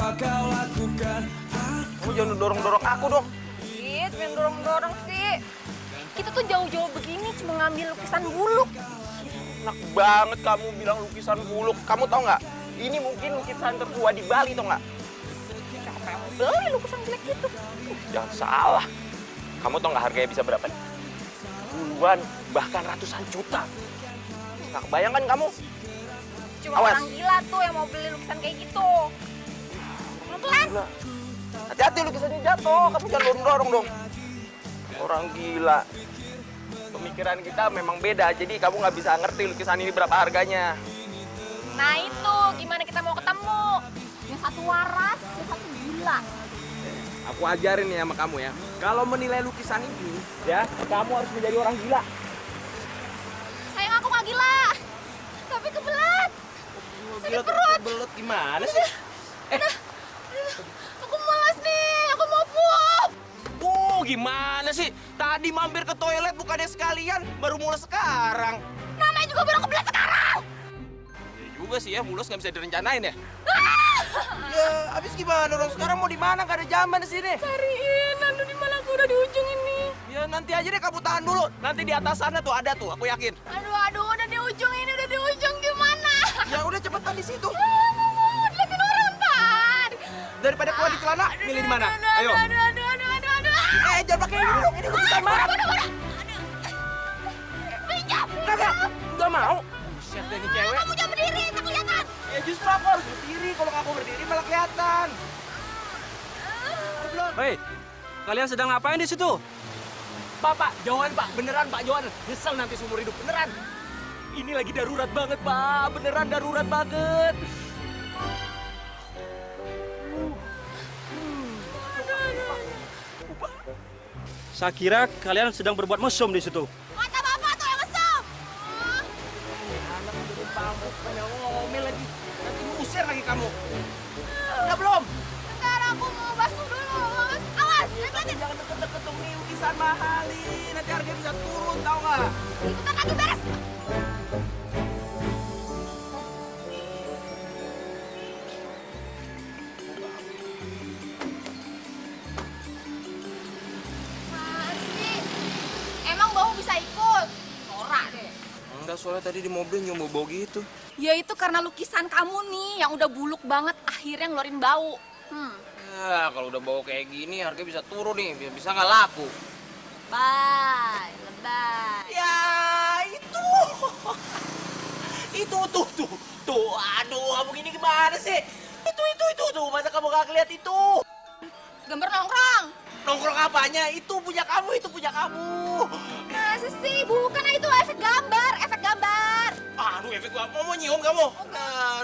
apa kau lakukan? Kamu jangan dorong-dorong aku dong. Ih, jangan dorong-dorong sih. Kita tuh jauh-jauh begini cuma ngambil lukisan buluk. Enak banget kamu bilang lukisan buluk. Kamu tau nggak? Ini mungkin lukisan tertua di Bali, tau nggak? Siapa yang mau beli lukisan jelek gitu? Jangan salah. Kamu tau nggak harganya bisa berapa? Puluhan, bahkan ratusan juta. Nggak kebayang kan kamu? Cuma Awas. orang gila tuh yang mau beli lukisan kayak gitu. Pelan-pelan. Gila. Hati-hati lukisannya jatuh. Kamu jangan dorong-dorong dong. Orang gila. Pemikiran kita memang beda, jadi kamu nggak bisa ngerti lukisan ini berapa harganya. Nah itu, gimana kita mau ketemu? Yang satu waras, yang satu gila. Aku ajarin nih sama kamu ya. Kalau menilai lukisan ini, ya kamu harus menjadi orang gila. Sayang aku nggak gila, tapi kebelat. Sakit perut. Kebelet gimana sih? Aku malas nih, aku mau pup. Gimana sih? Tadi mampir ke toilet bukannya sekalian, baru mulai sekarang. Namanya juga baru kebelat sekarang. Ya juga sih ya, mulus nggak bisa direncanain ya. Ya, habis gimana dong? Sekarang mau di mana? Gak ada zaman di sini. Cariin, aduh di mana aku udah di ujung ini. Ya nanti aja deh kamu tahan dulu. Nanti di atas sana tuh ada tuh, aku yakin. Aduh, udah di ujung ini, udah di ujung gimana? Ya udah cepetan di situ. Mau dilihatin orang, Pan. Daripada keluar di celana, pilih di mana? Ayo. Aduh. Jangan pakai ini dong. Ini lukisan mahal. Pinjam. Kagak, nggak mau. Buset deh ini cewek. Kamu jangan berdiri, tak kelihatan. Ya justru aku harus berdiri. Kalau aku berdiri malah kelihatan. Hei, kalian sedang ngapain di situ? Pak, jauhan Pak. Beneran Pak, jauhan. Nyesel nanti seumur hidup. Beneran. Ini lagi darurat banget Pak. Beneran darurat banget. Saya kira kalian sedang berbuat mesum di situ. Mata bapak tuh yang mesum. Anak udah pamuk, banyak ngomel lagi. Nanti diusir lagi kamu. Udah belum? Bentar, aku mau basuh dulu. Awas, lihat. Jangan deket-deket dong nih, lukisan mahal nih. Nanti harganya bisa turun, tau nggak? Ikutan lagi beres. Apaan sih? Emang bau bisa ikut? Norak deh. Enggak, soalnya tadi di mobil nyoba bau gitu. Ya itu karena lukisan kamu nih yang udah buluk banget akhirnya ngeluarin bau. Ya, kalau udah bau kayak gini harganya bisa turun nih, bisa nggak laku. Bye, lebay. Ya, itu. Itu tuh. Aduh, kamu gini gimana sih? Itu tuh. Masa kamu gak ngeliat itu? Gambar nongkrong. Nongkrong apanya? Itu punya kamu. Masa sih? Bukan, itu efek gambar. Aduh, efek gua mau nyium kamu.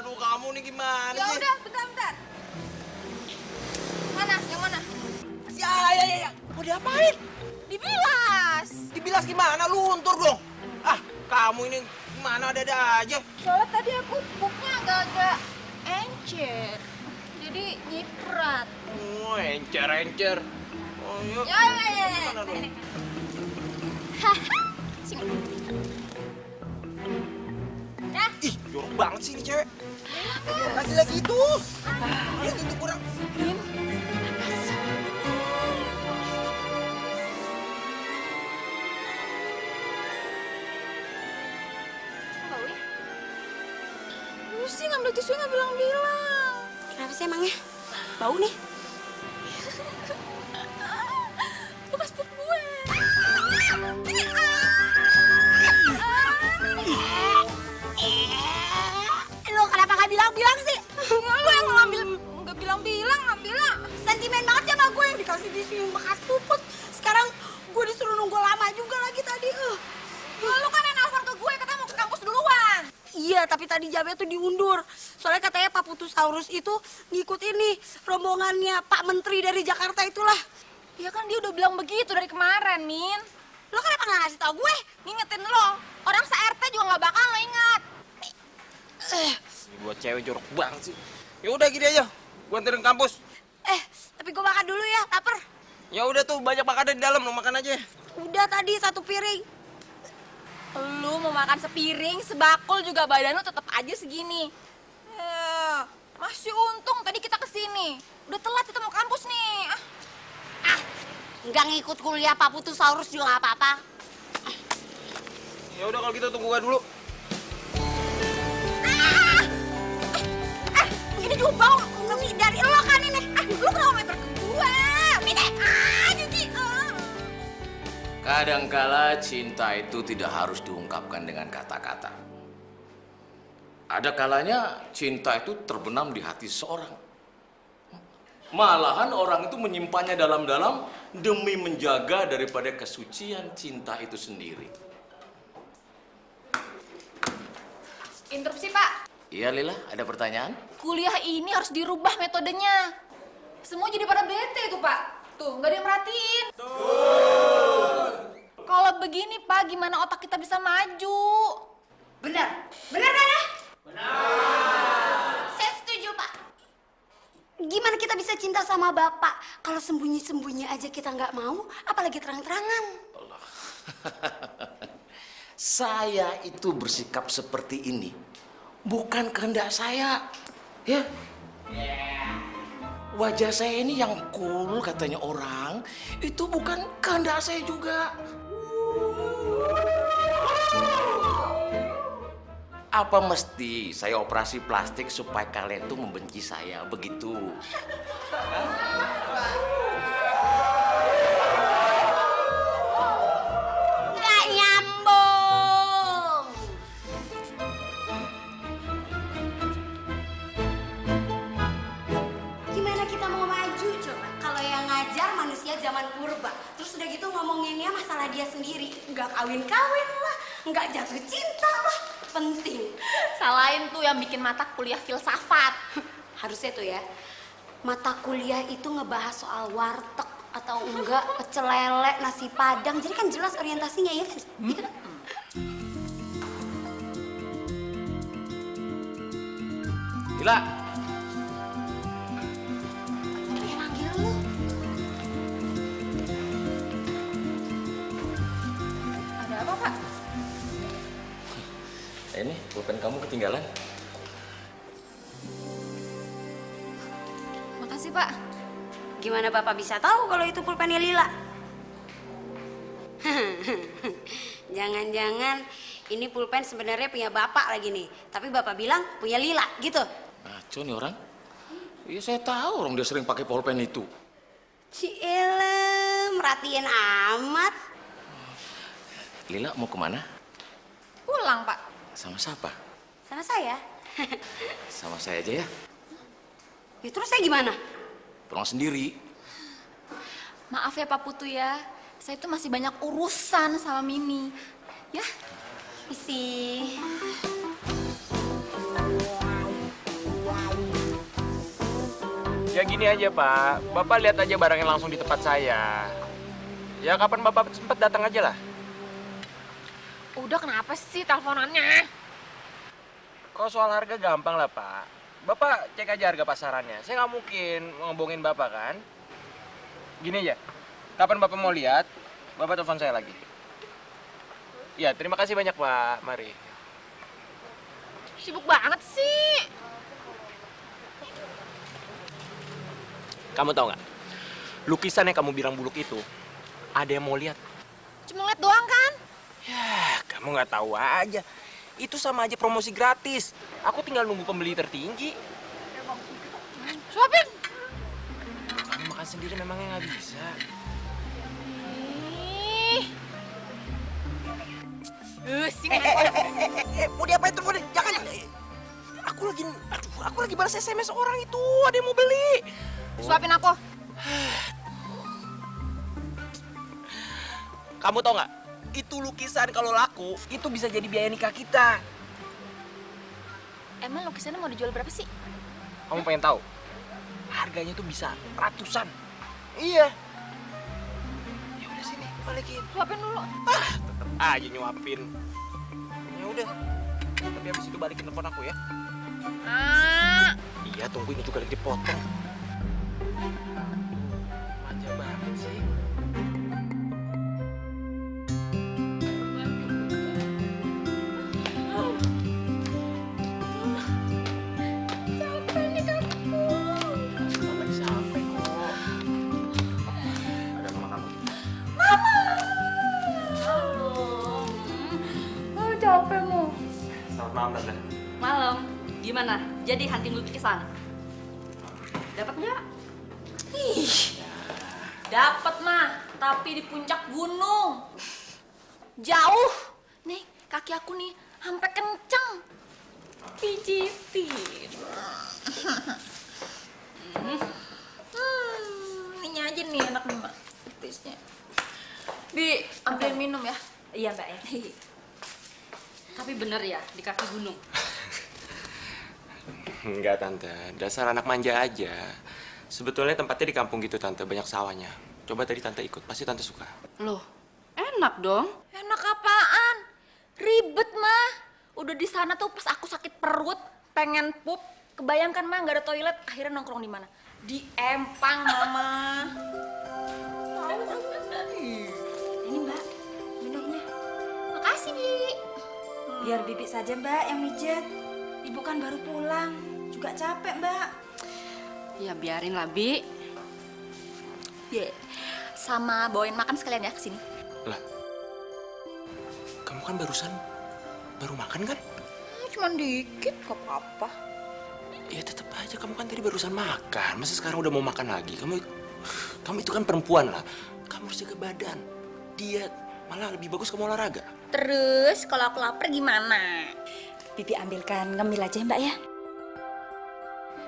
Aduh, kamu nih gimana Ya sih? udah, bentar. Mana? Yang mana? Ya. Mau diapain? Dibilas. Dibilas gimana? Luntur dong. Ah, kamu ini gimana ada aja. Soalnya tadi aku pupnya agak-agak encer. Jadi nyiprat. Oh, encer. Oh, yuk. Ya. Mana dong? Haha. Sini. Ya. Ih, jorok banget sih ini cewek. Lagi itu. Lihat itu kurang. Bau ya? Lu sih ngambil tisu nggak bilang-bilang. Kenapa sih emangnya? Bau nih. Bekas pup gue. Lu kenapa nggak bilang-bilang sih? Lu yang ngambil, nggak bilang-bilang ngambilnya. Sentimen banget sih sama gue yang dikasih tisu yang bekas puput. Sekarang gue disuruh nunggu lama juga lagi tadi. Lu kan yang nelfon ke gue, katanya mau ke kampus duluan. Iya, tapi tadi jamnya tuh diundur. Soalnya katanya Pak Putusaurus itu ngikut ini rombongannya Pak Menteri dari Jakarta itulah. Ya kan dia udah bilang begitu dari kemarin, Min. Lo kenapa nggak ngasih tau gue? Ngingetin lo, orang se-RT juga nggak bakal lo ingat. Ini buat cewek jorok banget sih. Ya udah gini aja. Gua anterin kampus. Tapi gue makan dulu ya, lapar. Ya udah tuh banyak makanan di dalam, lo makan aja. Udah tadi 1 piring. Lu mau makan sepiring, sebakul juga badan lu tetap aja segini. Masih untung tadi kita kesini. Udah telat kita mau kampus nih. Nggak ngikut kuliah Pak Putusaurus juga nggak apa-apa. Ya udah kalau gitu tunggu gua dulu. Ini juga bau dari lo kan ini. Lu kenapa main ke gua? Mine, jijik. Kadangkala cinta itu tidak harus diungkapkan dengan kata-kata. Ada kalanya cinta itu terbenam di hati seorang. Malahan orang itu menyimpannya dalam-dalam demi menjaga daripada kesucian cinta itu sendiri. Interupsi, Pak. Iya, Lila, ada pertanyaan? Kuliah ini harus dirubah metodenya. Semua jadi pada bete tuh, Pak. Tuh, nggak ada yang merhatiin. Kalau begini, Pak, gimana otak kita bisa maju? Benar. Benar kan ya? Benar. Saya setuju, Pak. Gimana kita bisa cinta sama Bapak kalau sembunyi-sembunyi aja kita nggak mau, apalagi terang-terangan? Saya itu bersikap seperti ini bukan kehendak saya, ya. Wajah saya ini yang cool katanya orang, itu bukan kehendak saya juga. Apa mesti saya operasi plastik supaya kalian tuh membenci saya begitu? Nggak nyambung. Gimana kita mau maju coba? Kalau yang ngajar manusia zaman purba, terus udah gitu ngomonginnya masalah dia sendiri, nggak kawin-kawin lah, nggak jatuh cinta lah, penting. Salahin tuh yang bikin mata kuliah filsafat. Harusnya tuh ya, mata kuliah itu ngebahas soal warteg atau enggak pecel lele, nasi padang, jadi kan jelas orientasinya ya kan? Iya kan? Lila, Yang manggil lu. Ada apa, Pak? ini pulpen kamu ketinggalan. Makasih, Pak. Gimana Bapak bisa tahu kalau itu pulpennya Lila? Jangan-jangan ini pulpen sebenarnya punya Bapak lagi nih, tapi Bapak bilang punya Lila gitu. Ngaco nih orang. Iya saya tahu orang dia sering pakai pulpen itu. Cielem, merhatiin amat. Lila mau kemana? Pulang, Pak. Sama siapa? Sama saya. Sama saya aja ya. Ya terus saya gimana? Pulang sendiri. Maaf ya, Pak Putu ya. Saya tuh masih banyak urusan sama Mimi. Ya, Isi. Ya gini aja Pak, Bapak lihat aja barangnya langsung di tempat saya. Ya kapan Bapak sempat datang aja lah. udah kenapa sih teleponannya? Kalau soal harga gampang lah Pak. Bapak cek aja harga pasarannya. Saya nggak mungkin ngebohongin Bapak kan. Gini aja, kapan Bapak mau lihat, Bapak telepon saya lagi. Ya terima kasih banyak Pak, mari. Sibuk banget sih. Kamu tahu nggak, lukisan yang kamu bilang buluk itu, ada yang mau lihat. Cuma ngeliat doang kan? Ya, kamu nggak tahu aja. Itu sama aja promosi gratis. Aku tinggal nunggu pembeli tertinggi. Suapin. Kamu makan sendiri memangnya nggak bisa. Sing Mau diapain teleponnya? Jangan. Aku lagi balas SMS orang itu. Ada yang mau beli. Suapin aku. Kamu tau nggak? Itu lukisan kalau laku, itu bisa jadi biaya nikah kita. Emang lukisannya mau dijual berapa sih? Kamu pengen tahu? Harganya tuh bisa ratusan. Iya. Ya udah sini, balikin. Suapin dulu. Tetep aja nyuapin. Ya udah. Tapi habis itu balikin telepon aku ya. Iya, tunggu ini juga lagi dipotong. Manja banget sih. Capek nih Malam, Tante. Malam. Gimana? Jadi hunting lukisan? Dapat nggak? Ih, dapat mah, tapi di puncak gunung. Jauh. Nih, kaki aku nih sampai kenceng. Pijitin. Ini aja nih enak nih, Mak. Taste-nya. Bi, ambil minum ya. Iya, Mbak ya. Tapi bener ya, di kaki gunung. Enggak, Tante. Dasar anak manja aja. Sebetulnya tempatnya di kampung gitu, Tante. Banyak sawahnya. Coba tadi Tante ikut. Pasti Tante suka. Loh, enak dong. Enak apaan? Ribet mah. Udah di sana tuh pas aku sakit perut, pengen pup. Kebayangkan mah nggak ada toilet, akhirnya nongkrong di mana? Di empang, Mama. Ini Mbak, minumnya. Makasih, Bi. Biar Bibi saja Mbak yang mijet. Ibu kan baru pulang, juga capek Mbak. Ya biarin lah, Bi. Yeah. Sama bawain makan sekalian ya ke sini. Lah, kamu kan baru makan kan? Cuman dikit, gak apa-apa. Ya tetap aja kamu kan tadi barusan makan. Masa sekarang udah mau makan lagi? Kamu itu kan perempuan lah. Kamu harus jaga badan. Diet. Malah lebih bagus kamu olahraga. Terus kalau aku lapar gimana? Bibi ambilkan ngemil aja Mbak ya.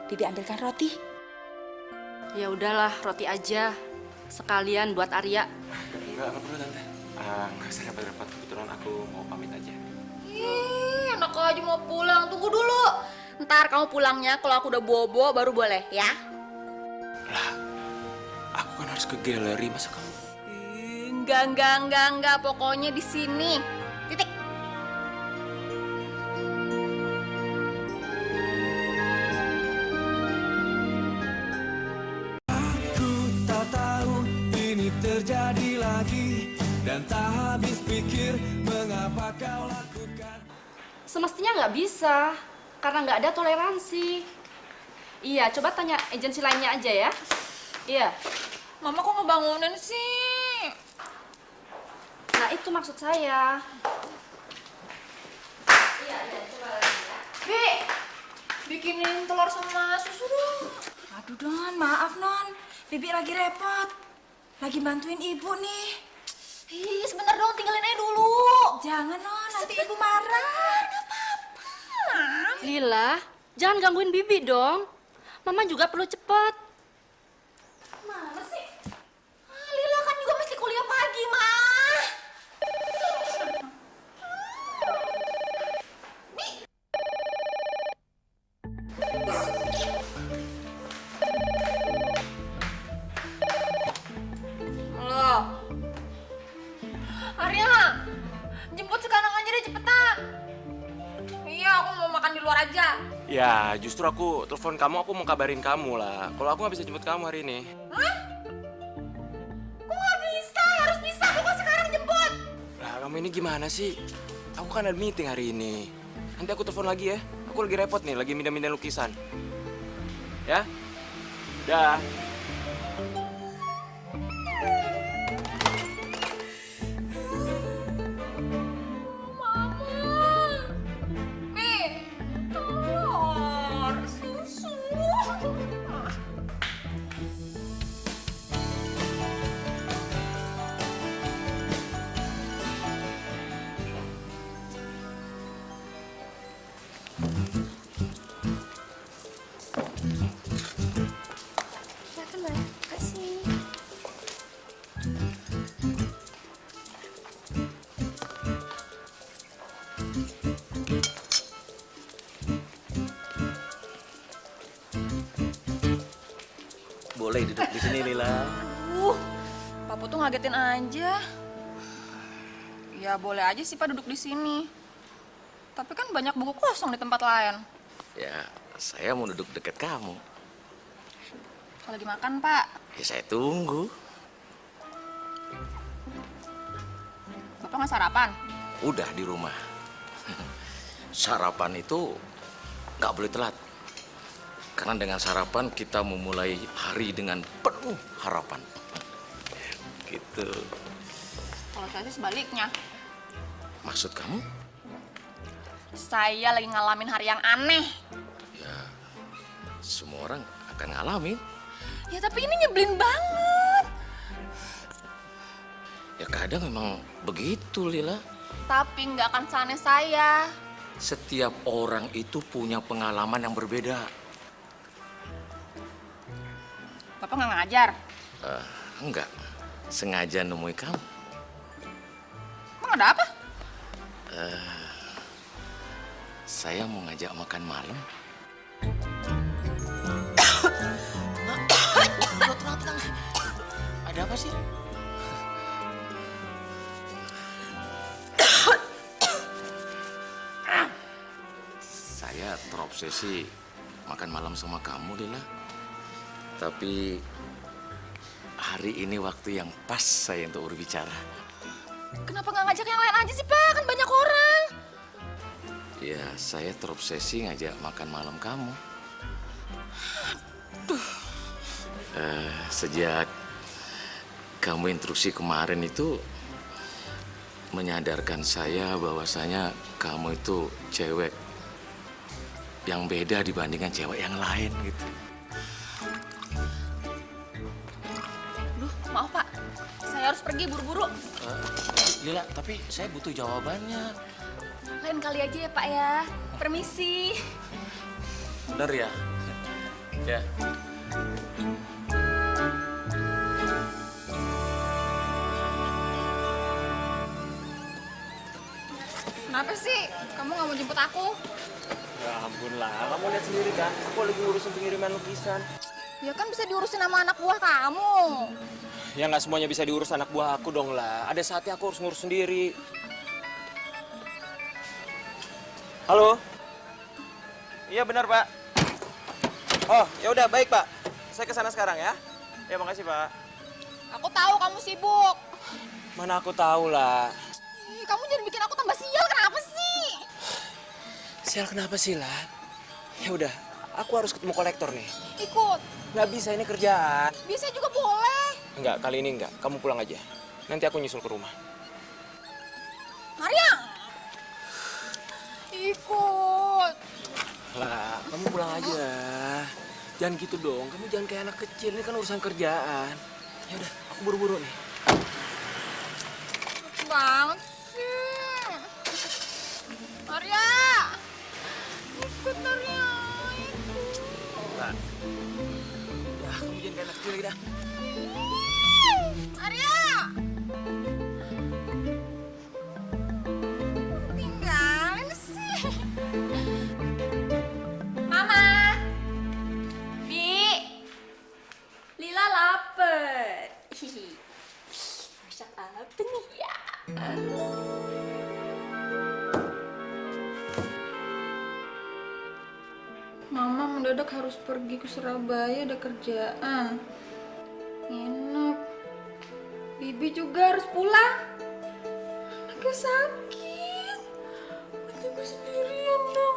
Bibi ambilkan roti. Ya udahlah, roti aja. Sekalian buat Arya. Enggak perlu, Tante. Nggak usah repot-repot. Kebetulan aku mau pamit aja. Ih, enak aja mau pulang. Tunggu dulu. Ntar kamu pulangnya kalau aku udah bobo baru boleh ya. Lah, aku kan harus ke galeri. Masa kamu? Enggak. Pokoknya di sini. Titik. Tak tahu ini terjadi lagi dan tak habis pikir mengapa kau lakukan. Semestinya nggak bisa, karena nggak ada toleransi. Iya, coba tanya agensi lainnya aja ya. Iya. Mama kok ngebangunin sih? Nah, itu maksud saya. Iya, coba lagi ya. Bi, bikinin telur sama susu dong. Aduh Non, maaf Non. Bibi lagi repot. Lagi bantuin ibu nih. Ih, sebentar dong, tinggalin aja dulu. Jangan Non, nanti ibu marah. Lila, jangan gangguin Bibi dong. Mama juga perlu cepet. Mana sih? Lila kan juga mesti kuliah pagi, Mah. Halo. Arya, jemput sekarang aja deh cepetan. Iya, aku mau makan di luar aja. Ya, justru aku telepon kamu, aku mau kabarin kamu lah. Kalau aku nggak bisa jemput kamu hari ini. Hah? Kok nggak bisa? Harus bisa, kok sekarang jemput. Lah, kamu ini gimana sih? Aku kan ada meeting hari ini. Nanti aku telepon lagi ya. Aku lagi repot nih, lagi mindahin lukisan. Ya? Dah. Silakan Mbak, kasih. Boleh duduk di sini, Lila. Papa tuh ngagetin aja. Ya boleh aja sih Pak duduk di sini. Tapi kan banyak buku kosong di tempat lain. Ya, saya mau duduk dekat kamu. Kalau lagi makan Pak. Ya, saya tunggu. Bapak nggak sarapan? Udah di rumah. Sarapan itu nggak boleh telat. Karena dengan sarapan kita memulai hari dengan penuh harapan. Gitu. Kalau saya sih sebaliknya. Maksud kamu? Saya lagi ngalamin hari yang aneh. Ya, semua orang akan ngalamin. Ya tapi ini nyebelin banget. Ya kadang memang begitu, Lila. Tapi nggak akan seaneh saya. Setiap orang itu punya pengalaman yang berbeda. Bapak nggak ngajar? Enggak, sengaja nemui kamu. Emang ada apa? Saya mau ngajak makan malam. Ada apa sih? Saya terobsesi makan malam sama kamu, Lila. Tapi hari ini waktu yang pas saya untuk berbicara. Kenapa nggak ngajak yang lain aja sih Pak? Kan banyak orang. Ya, saya terobsesi ngajak makan malam kamu. Sejak kamu instruksi kemarin itu menyadarkan saya bahwasanya kamu itu cewek yang beda dibandingkan cewek yang lain gitu. Duh, maaf Pak. Saya harus pergi buru-buru. Lila, tapi saya butuh jawabannya. Lain kali aja ya Pak ya. Permisi. Bener ya? Ya. Kenapa sih? Kamu nggak mau jemput aku? Ya ampun lah, kamu lihat sendiri kan, aku lagi ngurusin pengiriman lukisan. Ya kan bisa diurusin sama anak buah kamu. Ya nggak semuanya bisa diurus anak buah aku dong lah. Ada saatnya aku harus ngurus sendiri. Halo? Iya benar Pak. Oh ya udah baik Pak. Saya kesana sekarang ya. Ya makasih Pak. Aku tahu kamu sibuk. Mana aku tahu lah. Ih, kamu jangan bikin aku tambah sial, kenapa sih? Sial kenapa sih lah? Ya udah, aku harus ketemu kolektor nih. Ikut. Nggak bisa ini kerjaan. Bisa juga boleh. Enggak, kali ini enggak. Kamu pulang aja. Nanti aku nyusul ke rumah. Maria. Ikut. Lah, kamu pulang aja. Jangan gitu dong. Kamu jangan kayak anak kecil. Ini kan urusan kerjaan. Ya udah, aku buru-buru nih. Banget sih. Maria. Ikut Maria. Lah. Ya, kamu jangan kayak anak kecil lagi dah. Maria. Tinggalin sih. Mama. Bi. Lila lapar. Hihi. Masak apa nih ya? Mama mendadak harus pergi ke Surabaya, ada kerjaan. Nginep. Bibi juga harus pulang. Anaknya sakit. Berarti gue sendirian dong.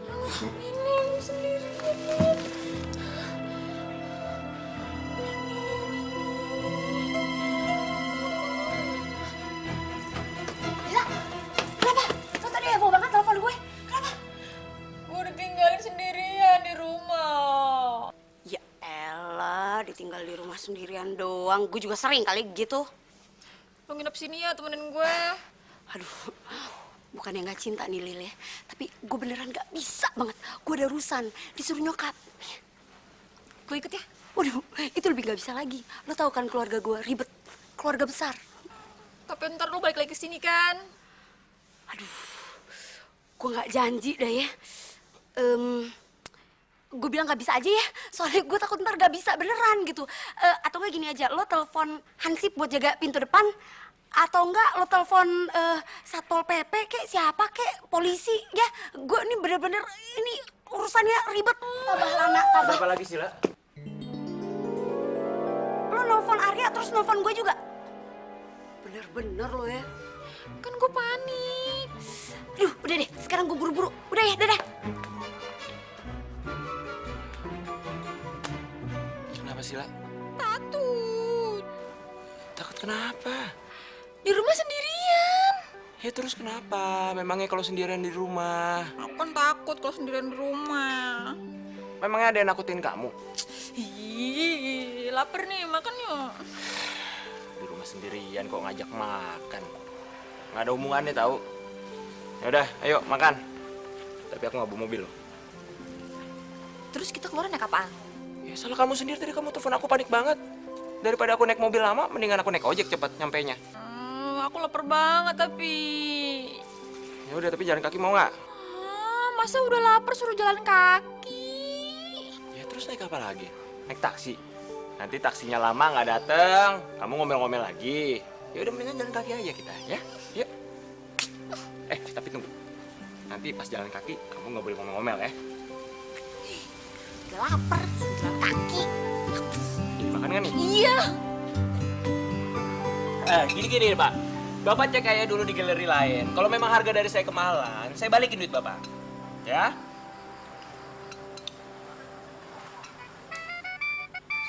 Aduh, ini gue sendirian. Lila, kenapa? Lo tadi heboh banget telepon gue. Kenapa? Gue udah tinggalin sendirian di rumah. Ya elah, ditinggal di rumah sendirian doang. Gue juga sering kali gitu. Lo nginep sini ya, temenin gue. Aduh, bukannya nggak cinta nih Lil ya. Tapi gue beneran nggak bisa banget. Gue ada urusan, disuruh nyokap. Gue ikut ya. Waduh, itu lebih nggak bisa lagi. Lo tau kan keluarga gue ribet, keluarga besar. Tapi ntar lo balik lagi ke sini kan? Aduh, gue nggak janji dah ya. Gue bilang nggak bisa aja ya, soalnya gue takut ntar nggak bisa beneran gitu. Atau nggak gini aja, lo telepon Hansip buat jaga pintu depan, atau enggak lo telepon Satpol PP kek, siapa kek, polisi ya. Gue ini bener-bener ini urusannya ribet. Tambah lama, tambah. Berapa lagi sih, La? Lo nelfon Arya terus nelfon gue juga. Bener-bener lo ya. Kan gue panik. Aduh, udah deh, sekarang gue buru-buru. Udah ya, dadah. Kenapa sih, La? Takut. Takut kenapa? Di rumah sendirian. Ya terus kenapa? Memangnya kalau sendirian di rumah? Aku kan takut kalau sendirian di rumah. Memangnya ada yang nakutin kamu? Ih, lapar nih, makan yuk. Di rumah sendirian kok ngajak makan. Nggak ada hubungannya tahu. Ya udah, ayo makan. Tapi aku nggak bawa mobil loh. Terus kita keluar naik apaan? Ya salah kamu sendiri, tadi kamu telepon aku panik banget. Daripada aku naik mobil lama, mendingan aku naik ojek cepat nyampenya. Aku lapar banget tapi. Ya udah, tapi jalan kaki mau nggak? Masa udah lapar suruh jalan kaki? Ya terus naik apa lagi? Naik taksi. Nanti taksinya lama nggak dateng, kamu ngomel-ngomel lagi. Ya udah, mendingan jalan kaki aja kita, ya. Yuk. Tapi tunggu. Nanti pas jalan kaki, kamu nggak boleh ngomel-ngomel ya. Udah lapar, suruh jalan kaki. Makan kan nih? Iya. Gini Pak. Bapak cek aja dulu di galeri lain. Kalau memang harga dari saya kemahalan, saya balikin duit Bapak. Ya?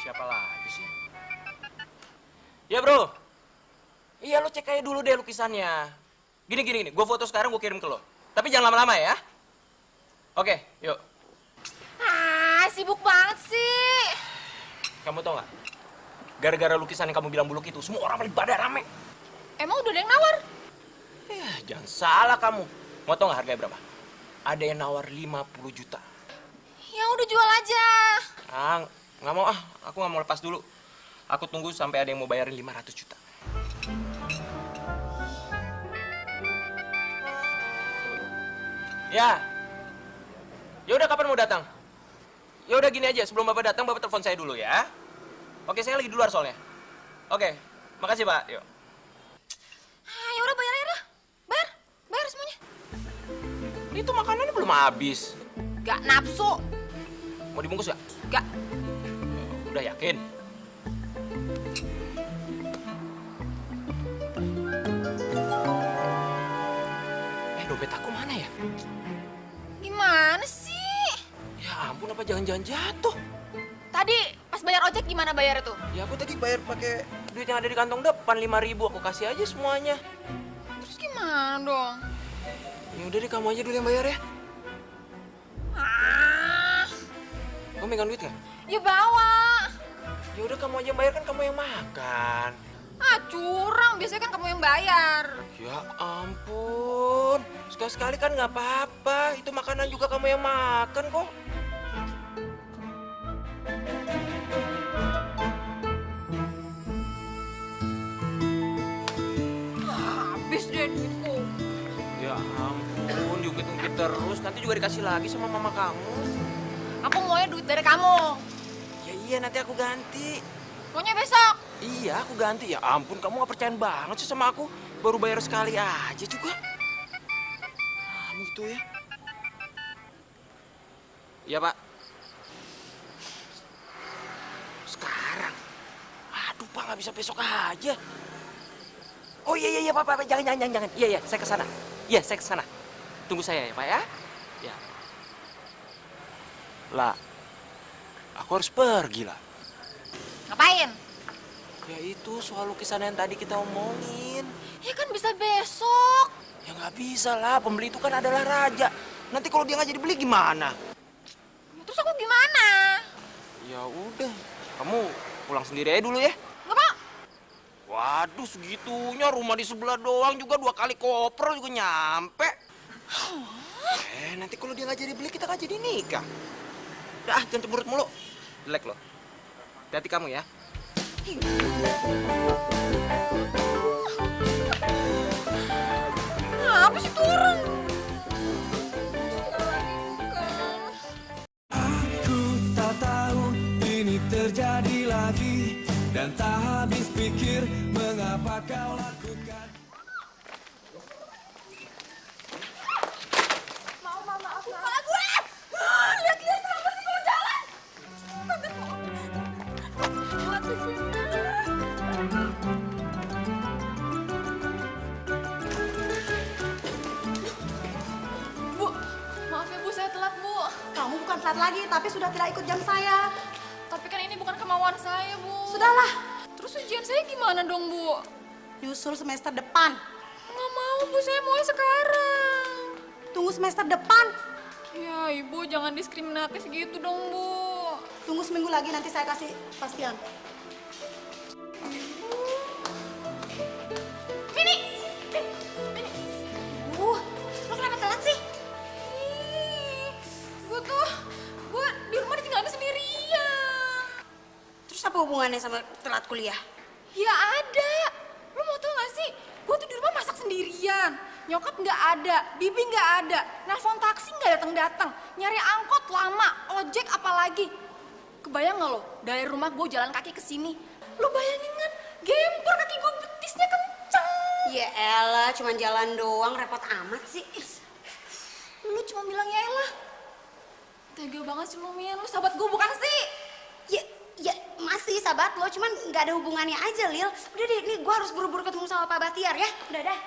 Siapa lagi sih? Ya bro. Iya, lo cek aja dulu deh lukisannya. Gini. Gue foto sekarang, gue kirim ke lo. Tapi jangan lama-lama ya. Oke, yuk. Sibuk banget sih. Kamu tau gak? Gara-gara lukisan yang kamu bilang buluk itu, semua orang pada rame. Emang udah ada yang nawar? Ya, jangan salah kamu. Mau tau gak harganya berapa? Ada yang nawar 50 juta. Ya udah jual aja. Nggak mau ah. Aku nggak mau lepas dulu. Aku tunggu sampai ada yang mau bayarin 500 juta. Ya. Ya udah, kapan mau datang? Ya udah, gini aja, sebelum Bapak datang, Bapak telepon saya dulu ya. Oke, saya lagi di luar soalnya. Oke, makasih Pak. Yuk. Ya udah bayar aja dah. Bayar semuanya. Itu makanannya belum habis. Gak nafsu. Mau dibungkus gak? Gak. Udah yakin? Dompet aku mana ya? Gimana sih? Ya ampun, apa jangan-jangan jatuh? Tadi pas bayar ojek gimana bayar itu? Ya aku tadi bayar pakai duit yang ada di kantong depan 5.000, aku kasih aja semuanya. Terus gimana dong? Ya udah deh, kamu aja dulu yang bayar ya. Kamu megang duit nggak? Ya bawa. Ya udah, kamu aja yang bayar, kan kamu yang makan. Curang, biasanya kan kamu yang bayar. Ya ampun, sekali-sekali kan nggak apa-apa. Itu makanan juga kamu yang makan kok. Habis deh duitku. Ya ampun, diungkit-ungkit terus. Nanti juga dikasih lagi sama mama kamu. Aku maunya duit dari kamu. Ya iya, nanti aku ganti. Maunya besok. Iya, aku ganti. Ya ampun, kamu gak percaya banget sih sama aku. Baru bayar sekali aja juga. Kamu gitu ya. Iya, Pak. Sekarang? Aduh, Pak, gak bisa besok aja. Oh iya, Pak, jangan. Iya, saya kesana. Iya, saya kesana. Tunggu saya ya, Pak ya. Ya. Lah, aku harus pergi lah. Ngapain? Ya itu soal lukisan yang tadi kita omongin. Ya kan bisa besok. Ya nggak bisa lah, pembeli itu kan adalah raja. Nanti kalau dia nggak jadi beli gimana? Terus aku gimana? Ya udah, kamu pulang sendiri aja dulu ya. Gak mau. Waduh, segitunya rumah di sebelah doang juga 2 kali koper juga nyampe. Nanti kalau dia nggak jadi beli, kita nggak jadi nikah. Dah, jangan cemberut mulu. Jelek loh. Hati-hati kamu ya. Apa sih tuh orang? Aku tak tahu ini terjadi lagi, dan tak habis pikir mengapa kau lakukan. Kepala gue! Lihat, kenapa sih kalau jalan? Bu, maaf ya Bu, saya telat Bu. Kamu bukan telat lagi, tapi sudah tidak ikut jam saya. Tapi kan ini bukan kemauan saya Bu. Sudahlah, Terus ujian saya gimana dong Bu? nyusul semester depan. Nggak mau, Bu. Saya mau sekarang. Tunggu semester depan. Ya, Ibu jangan diskriminatif gitu dong, Bu. Tunggu seminggu lagi nanti saya kasih pastian. Mini! Lo kenapa telat sih? Gue di rumah ditinggalin sendirian. Terus apa hubungannya sama telat kuliah? Ya ada. Lu mau tau gak sih? Gue tuh di rumah masak sendirian. Nyokap nggak ada, bibi nggak ada. Nelfon taksi nggak datang-datang. Nyari angkot lama, ojek apalagi. Kebayang nggak lo? Dari rumah gue jalan kaki ke sini. Lu bayangin kan? Gempor kaki gue, betisnya kenceng. Ya elah, cuma jalan doang, repot amat sih. Lu cuma bilang ya elah. Tega banget sih lu, Min. Lu sahabat gue bukan sih? Ya masih sahabat lo, cuman nggak ada hubungannya aja, Lil. Udah deh, nih gue harus buru-buru ketemu sama Pak Bahtiar ya. Udah dah.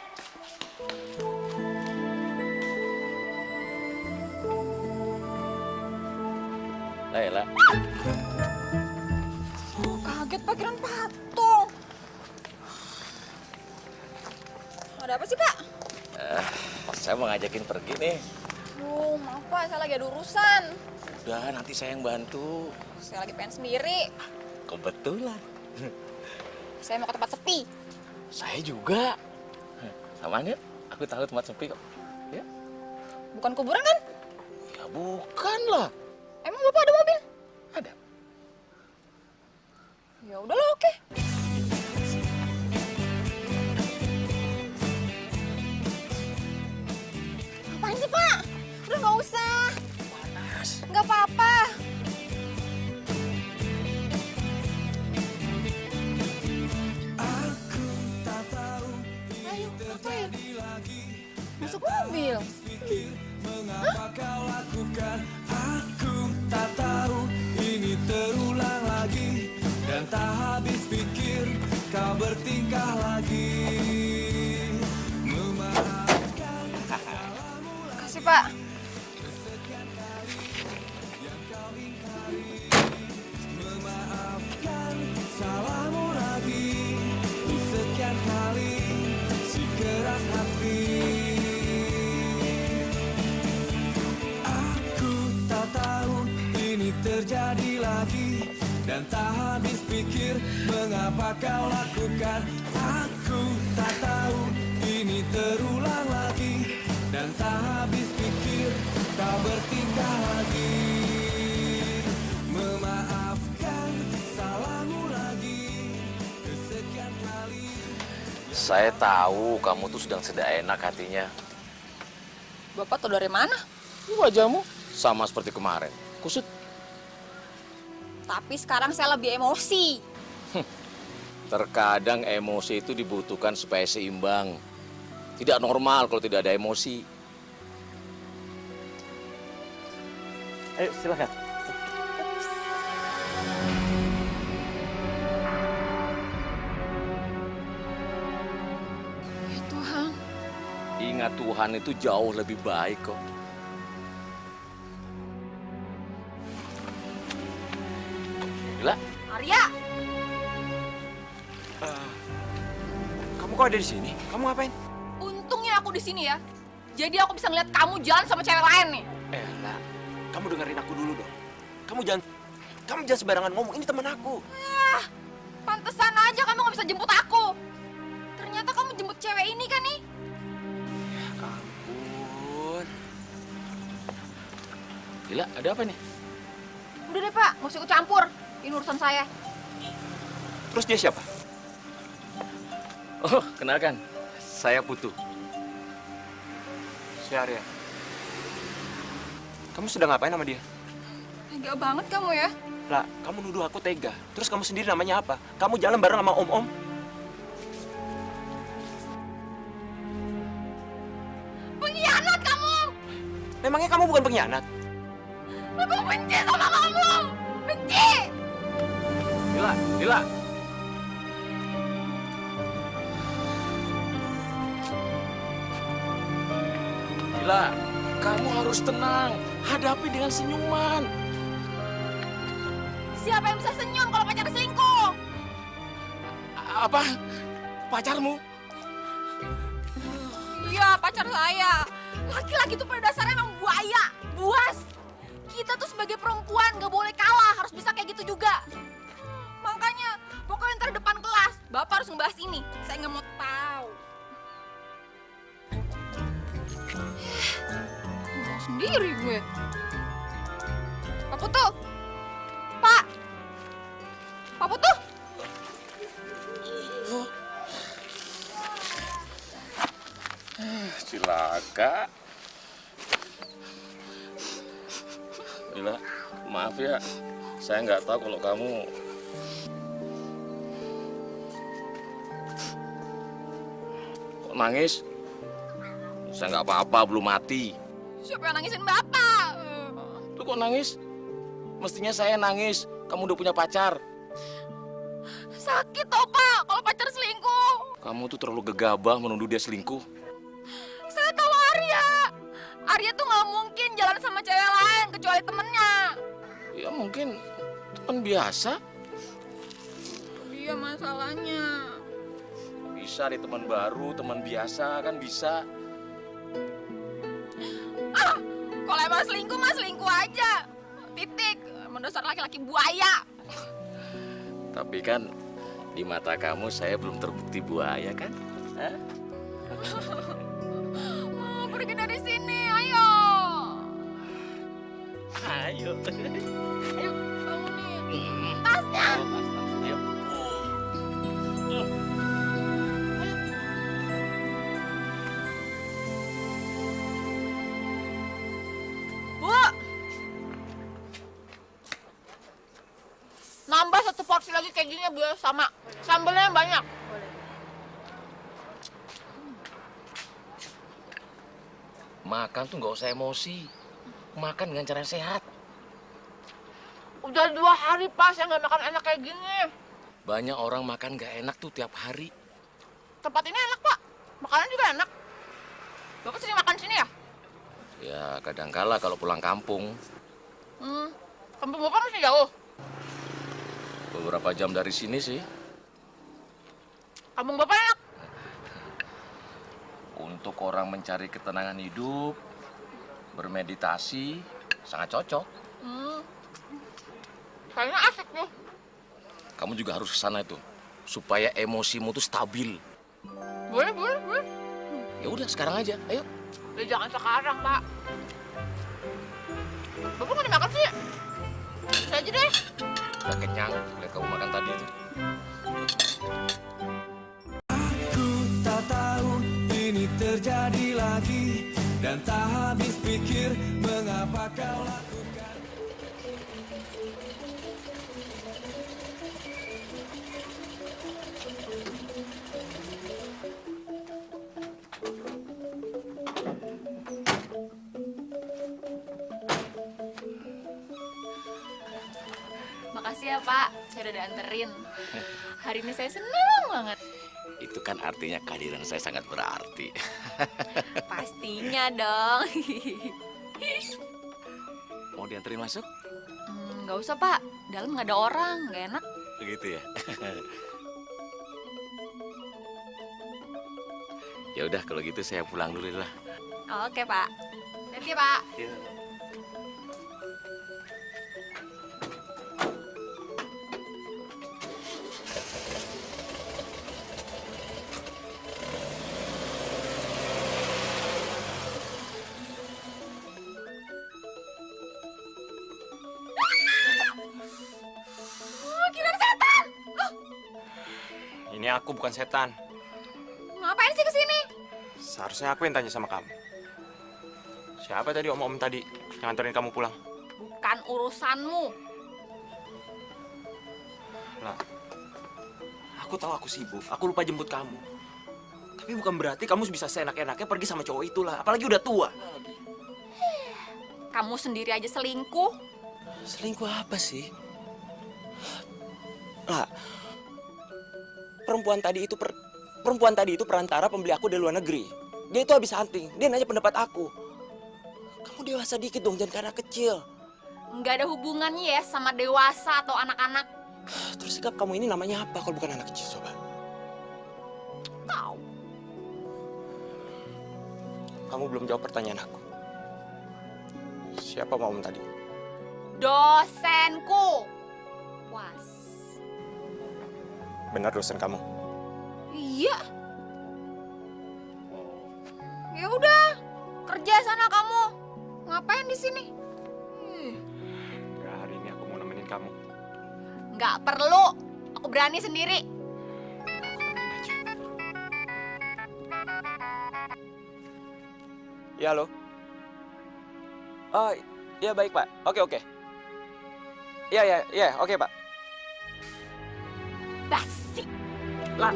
Laila, Kaget parkiran patung. Ada apa sih, Pak? saya mau ngajakin pergi nih. Duh, maaf Pak, saya lagi ada urusan. Udah, nanti saya yang bantu. Saya lagi pengen sendiri. Kebetulan. Saya mau ke tempat sepi. Saya juga. Aman ya? Aku tahu tempat sepi kok. Ya? Bukan kuburan kan? Ya bukan lah. Emang Bapak ada mobil? Ada. Ya udahlah, oke. Apaan sih, Pak? Udah nggak usah. Panas. Nggak apa-apa. Aku tak tahu Ayo, ngapain? lagi. Masuk mobil. Mengapa kau lakukan? Aku tak tahu ini terulang lagi. Dan tak habis pikir kau bertingkah lagi. Memaafkan Makasih, Pak. memaafkan salahmu lagi. Di sekian kali si keras hati. Aku tak tahu ini terjadi lagi. Dan tak habis pikir mengapa kau lakukan. Aku tak tahu ini terulang lagi. Dan tak habis pikir kau bertingkah lagi. Memaafkan salahmu lagi. Kesekian kali. Saya tahu kamu tuh sedang tidak enak hatinya. Bapak tahu dari mana? Wajahmu sama seperti kemarin. Kusut. Tapi sekarang saya lebih emosi. Terkadang emosi itu dibutuhkan supaya seimbang. Tidak normal kalau tidak ada emosi. Ayo silakan. Ya Tuhan. Ingat Tuhan itu jauh lebih baik kok. Gila, Arya! Kamu kok ada di sini? Kamu ngapain? Untungnya aku di sini ya. Jadi aku bisa ngeliat kamu jalan sama cewek lain nih. Lah, kamu dengerin aku dulu dong. Kamu jangan sembarangan ngomong. Ini teman aku. Ah, pantesan aja kamu gak bisa jemput aku. Ternyata kamu jemput cewek ini kan nih. Ampun. gila, ada apa nih? Udah deh Pak, gak usah ikut campur. Ini urusan saya. Terus dia siapa? Oh, kenalkan. Saya Putu. Si Arya. Kamu sedang ngapain sama dia? Tega banget kamu ya. Lah, kamu nuduh aku tega. Terus kamu sendiri namanya apa? Kamu jalan bareng sama om-om? Pengkhianat kamu! Memangnya kamu bukan pengkhianat? Aku benci sama kamu! Benci! Gila. Gila, kamu harus tenang. Hadapi dengan senyuman. Siapa yang bisa senyum kalau pacar selingkuh? Apa? Pacarmu? Iya, pacar saya. Laki-laki tuh pada dasarnya emang buaya, buas. Kita tuh sebagai perempuan gak boleh kalah, harus bisa kayak gitu juga. Makanya, pokoknya ntar depan kelas, Bapak harus ngebahas ini. Saya nggak mau tahu. Ngomong sendiri gue. Pak Putu! Pak! Pak Putu! Cilaka. Lila, maaf ya. Saya nggak tahu kalau kamu... Kok nangis? Saya nggak apa-apa, belum mati. Siapa yang nangisin Bapak? Lu kok nangis? Mestinya saya nangis. Kamu udah punya pacar. Sakit toh, Pak, kalau pacar selingkuh. Kamu tuh terlalu gegabah menuduh dia selingkuh. Saya tahu Arya. Arya tuh nggak mungkin jalan sama cewek lain kecuali temennya. Ya mungkin teman biasa. Iya masalahnya. Bisa deh teman baru, teman biasa kan bisa. Kalau emang selingkuh mah selingkuh aja. Titik. Mendasar laki-laki buaya. Tapi kan di mata kamu saya belum terbukti buaya kan? Hah? Pergi dari sini, ayo. Ayo. Ayo, bangunin. Tasnya. Ayo. Bu. Nambah satu porsi lagi kejunya, Bu, sama sambelnya yang banyak. Makan tuh nggak usah emosi. Makan dengan cara yang sehat. Udah 2 hari, Pak, saya nggak makan enak kayak gini. Banyak orang makan nggak enak tuh tiap hari. Tempat ini enak, Pak. Makanan juga enak. Bapak sering makan sini ya? Ya kadangkala kalau pulang kampung. Kampung Bapak masih jauh. Beberapa jam dari sini sih. Kampung Bapak enak. Untuk orang mencari ketenangan hidup, bermeditasi, sangat cocok. Kayaknya asik nih. Kamu juga harus ke sana itu, supaya emosimu tuh stabil. Boleh. Ya udah sekarang aja, ayo. Ya jangan sekarang, Pak. Bapak nggak dimakan sih? Saya aja deh. Udah kenyang, lihat kamu makan tadi itu. Aku tak tahu ini terjadi lagi dan tak habis pikir mengapa kau lakukan. Makasih ya, Pak. Saya udah dianterin. Hari ini saya senang banget. Itu kan artinya kehadiran saya sangat berarti. Pastinya dong. Mau dianterin masuk? Nggak usah, Pak. Dalam nggak ada orang, nggak enak. Begitu ya. Ya udah kalau gitu saya pulang dulu lah. Oke, Pak. Nanti, Pak. Kirain setan. Ini aku bukan setan. Ngapain sih kesini? Seharusnya aku yang tanya sama kamu. Siapa tadi om-om tadi yang nganterin kamu pulang? Bukan urusanmu. Lah, aku tahu aku sibuk. Aku lupa jemput kamu. Tapi bukan berarti kamu bisa seenak-enaknya pergi sama cowok itulah. Apalagi udah tua. Kamu sendiri aja selingkuh. Selingkuh apa sih? Lah, perempuan tadi itu perantara pembeli aku dari luar negeri. Dia itu habis hunting. Dia nanya pendapat aku. Kamu dewasa dikit dong, jangan karena kecil. Nggak ada hubungannya ya sama dewasa atau anak-anak. Terus sikap kamu ini namanya apa kalau bukan anak kecil, coba? Tahu. kamu belum jawab pertanyaan aku. Siapa Mom tadi? Dosenku. Was. Benar dosen kamu? Iya. Ya udah, kerja sana kamu. Ngapain di sini? Nggak, hari ini aku mau nemenin kamu. Nggak perlu. Aku berani sendiri. Ya, halo. Oh, iya baik, Pak. Oke. Iya, oke, Pak. Basi. Lah.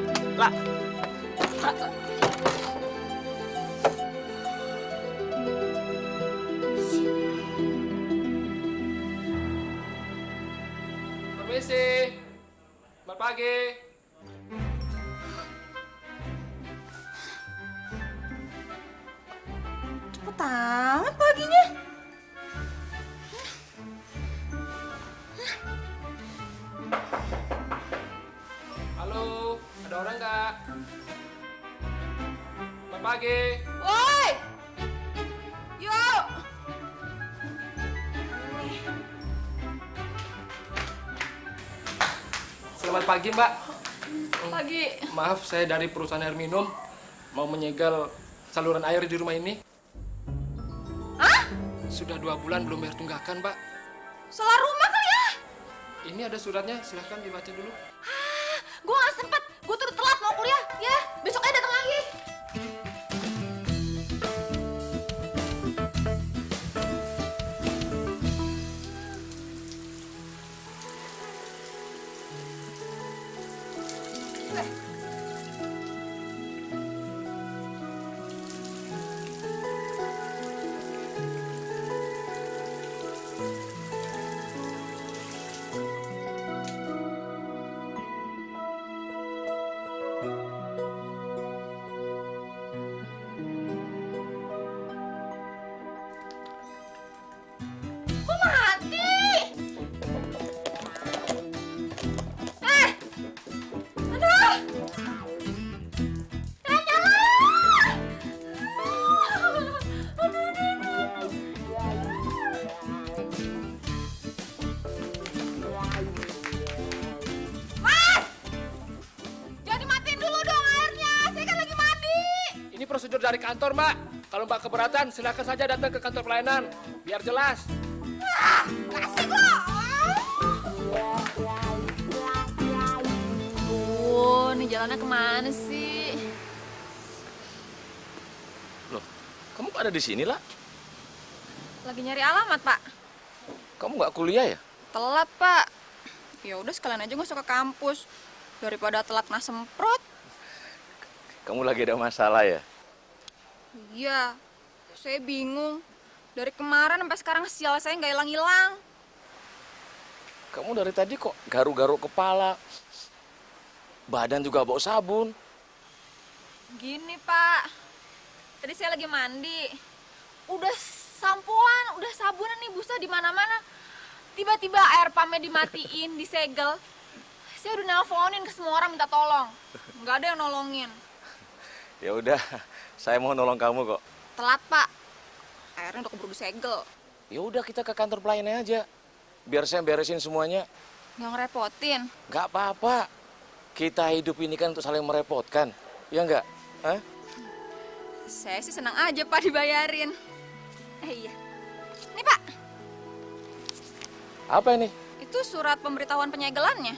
Permisi. Selamat pagi. Cepet amat paginya. Halo, ada orang nggak? Selamat pagi. Woi. Yuk. Selamat pagi, Mbak. Pagi. Maaf, saya dari perusahaan air minum. Mau menyegel saluran air di rumah ini. Hah? Sudah 2 bulan belum bayar tunggakan, Mbak. Salah rumah kali ya? Ini ada suratnya, silahkan dibaca dulu. Gue gak sempet. Gue tuh udah telat mau kuliah. Ya, besoknya datang lagi. Kok mati? Aduh! Nyala! Mas! Jangan dimatiin dulu dong airnya, saya kan lagi mandi. Ini prosedur dari kantor, Mbak. Kalau Mbak keberatan, silahkan saja datang ke kantor pelayanan. Biar jelas. Asik lo! Nih jalannya kemana sih? Loh, kamu kok ada di sini lah? Lagi nyari alamat, Pak. Kamu nggak kuliah ya? Telat, Pak. Ya udah sekalian aja nggak usah ke kampus. Daripada telat kena semprot. Kamu lagi ada masalah ya? Iya, saya bingung. Dari kemarin sampai sekarang sial saya nggak hilang-hilang. Kamu dari tadi kok garuk-garuk kepala. Badan juga bau sabun. Gini, Pak. Tadi saya lagi mandi. Udah sampoan, udah sabunan nih busa di mana-mana. Tiba-tiba air pumpnya dimatiin, disegel. Saya udah nelponin ke semua orang minta tolong. Nggak ada yang nolongin. Ya udah, saya mau nolong kamu kok. Telat, Pak. Airnya udah keburu disegel. Ya udah kita ke kantor pelayanan aja. Biar saya beresin semuanya. Nggak ngerepotin. Nggak apa-apa. Kita hidup ini kan untuk saling merepotkan. Ya nggak? Hah? Saya sih senang aja, Pak, dibayarin. Iya. Nih, Pak. Apa ini? Itu surat pemberitahuan penyegelannya.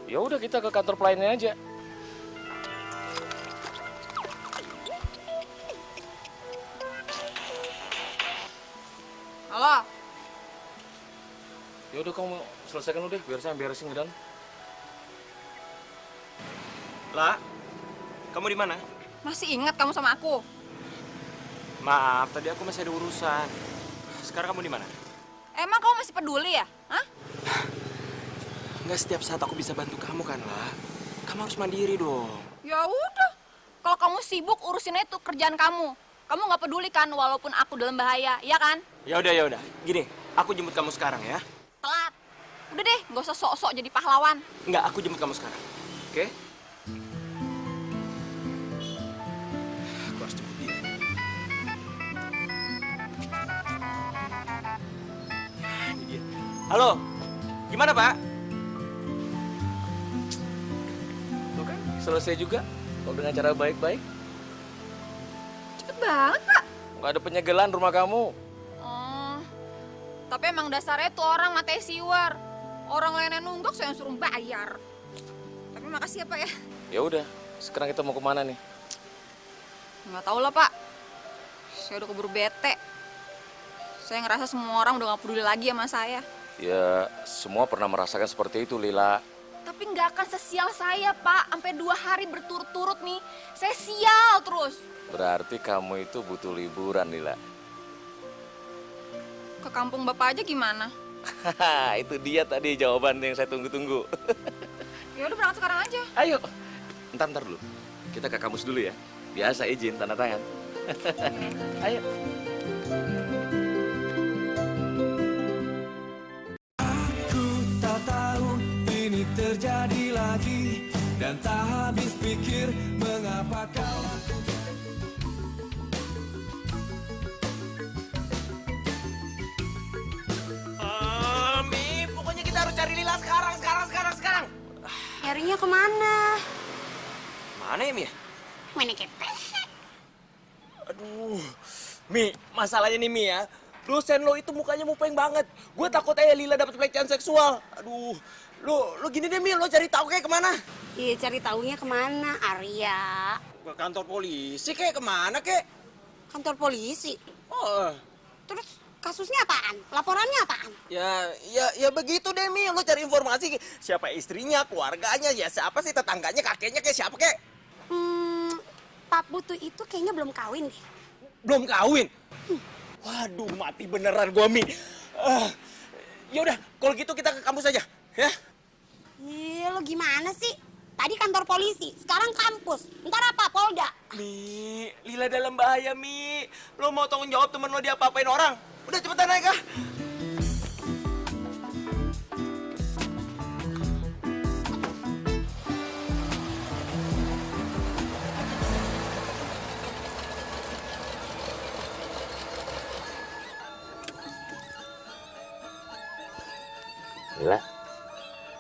Ya udah kita ke kantor pelayanan aja. Halo. Ya udah kamu selesaikan udah, biar saya beresin ke dalam. Lah, kamu di mana? Masih ingat kamu sama aku? Maaf, tadi aku masih ada urusan. Sekarang kamu di mana? Emang kamu masih peduli ya? Hah? Nggak setiap saat aku bisa bantu kamu kan, lah. Kamu harus mandiri dong. Ya udah. Kalau kamu sibuk urusin itu kerjaan kamu. Kamu nggak peduli kan walaupun aku dalam bahaya, iya kan? Ya udah. Gini, aku jemput kamu sekarang ya. Telat. Udah deh, nggak usah sok-sok jadi pahlawan. Nggak, aku jemput kamu sekarang. Oke? Aku harus jemput dia. Halo, gimana Pak? Tuh kan, selesai juga. Kalau dengan cara baik-baik. Cepet banget, Pak. Nggak ada penyegelan rumah kamu. Oh, tapi emang dasarnya tuh orang matanya siwer. Orang lainnya nunggak, saya yang suruh bayar. Tapi makasih ya, Pak ya. Ya udah, sekarang kita mau kemana nih? Nggak tahu lah, Pak. Saya udah keburu bete. Saya ngerasa semua orang udah nggak peduli lagi sama saya. Ya, semua pernah merasakan seperti itu, Lila. Tapi nggak akan sesial saya, Pak. Sampai 2 hari berturut-turut nih. Saya sial terus. Berarti kamu itu butuh liburan, Lila. Ke kampung Bapak aja gimana? Itu dia tadi jawaban yang saya tunggu-tunggu. Ya udah berangkat sekarang aja. Ayo. Ntar dulu. Kita ke kampus dulu ya. Biasa izin tanda tangan. Ayo. Aku tak tahu ini terjadi lagi dan tak habis pikir mengapa kau lakukan. Mi, pokoknya kita harus cari Lila sekarang. Nyarinya kemana? Mana ya, Mi? Mana kita? Aduh, Mi, masalahnya nih Mi ya, dosen lo itu mukanya mupeng banget. Gue takut aja Lila dapat pelecehan seksual. Aduh, lo gini deh Mi, lo cari tahu kayak kemana? Iya, cari taunya kemana, Arya? Ke kantor polisi kayak kemana kek? Kantor polisi. Oh, Terus kasusnya apaan? Laporannya apaan? ya begitu deh Mi, lo cari informasi siapa istrinya, keluarganya, ya siapa sih tetangganya, kakeknya kayak siapa kek? Pak Putu itu kayaknya belum kawin deh. Belum kawin? Waduh, mati beneran gua Mi. Ya udah, kalau gitu kita ke kampus aja, ya? Iya, lo gimana sih? Tadi kantor polisi, sekarang kampus. Ntar apa, Polda? Mi, Lila dalam bahaya, Mi. Lo mau tanggung jawab temen lo diapa-apain orang? Udah cepetan naik, ah.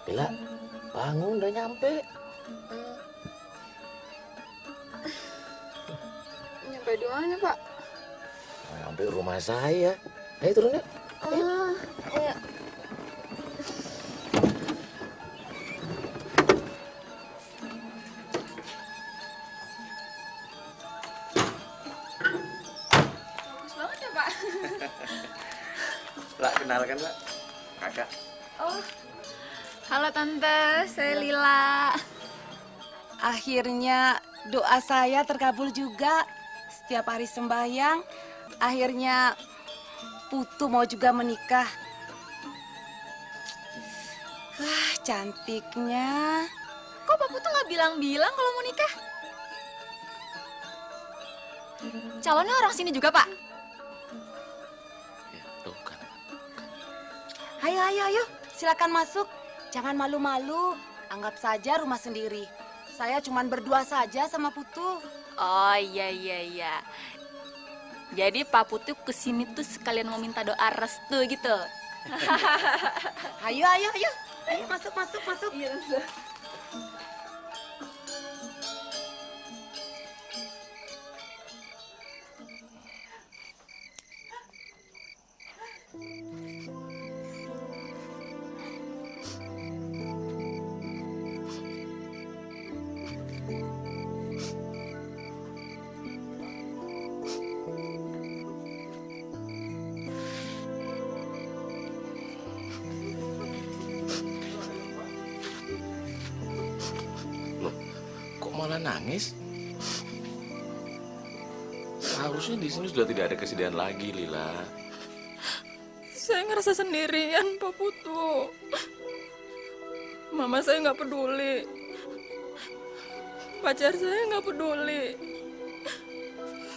Lila, bangun udah nyampe. Nyampe di mana, Pak? Nyampe rumah saya. Ayo turun yuk. Iya. Bagus banget ya, Pak. Lah, kenalkan lah. Kakak. Oh. Halo Tante, saya Lila. Akhirnya doa saya terkabul juga. Setiap hari sembahyang, akhirnya Putu mau juga menikah. Cantiknya. Kok Pak Putu nggak bilang-bilang kalau mau nikah? Calonnya orang sini juga, Pak? Ya, tuh kan. Ayo, silakan masuk. Jangan malu-malu, anggap saja rumah sendiri. Saya cuman berdua saja sama Putu. Oh iya. Jadi Pak Putu kesini tuh sekalian mau minta doa restu gitu. Ayo, masuk. Iya, Loh, kok malah nangis? Seharusnya di sini sudah tidak ada kesedihan lagi, Lila. Saya ngerasa sendirian, Pak Putu. Mama saya nggak peduli. Pacar saya nggak peduli.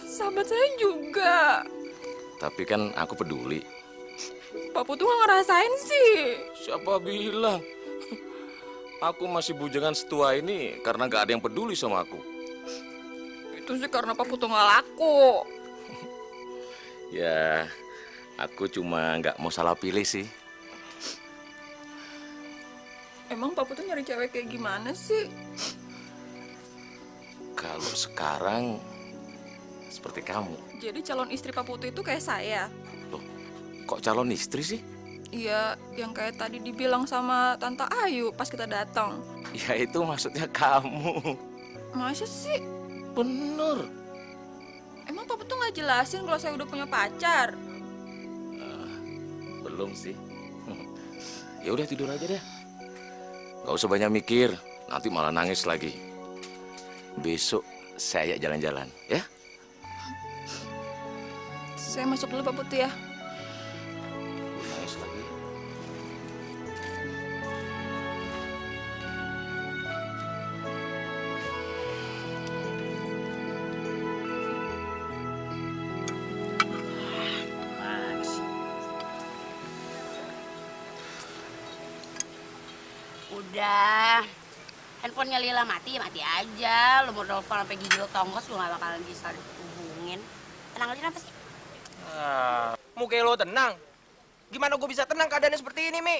Sahabat saya juga. Tapi kan aku peduli. Pak Putu nggak ngerasain sih. Siapa bilang? Aku masih bujangan setua ini karena gak ada yang peduli sama aku. Itu sih karena Pak Putu nggak laku. Ya, aku cuma gak mau salah pilih sih. Emang Pak Putu nyari cewek kayak gimana sih? Kalau sekarang seperti kamu. Jadi calon istri Pak Putu itu kayak saya? Loh, kok calon istri sih? Iya, yang kayak tadi dibilang sama Tante Ayu pas kita datang. Ya itu maksudnya kamu. Masa sih? Bener. Emang Pak Putu nggak jelasin kalau saya udah punya pacar? Belum sih. Ya udah tidur aja deh. Gak usah banyak mikir, nanti malah nangis lagi. Besok saya ajak jalan-jalan, ya? Saya masuk dulu Pak Putu ya. Nangis lagi. Udah, handphonenya Lila mati, mati aja. Lo mau telepon sampai gigi lo tongkos, lo gak bakalan bisa hubungin. Tenang aja, apa sih? Muka lo tenang. Gimana gue bisa tenang keadaannya seperti ini, Mi?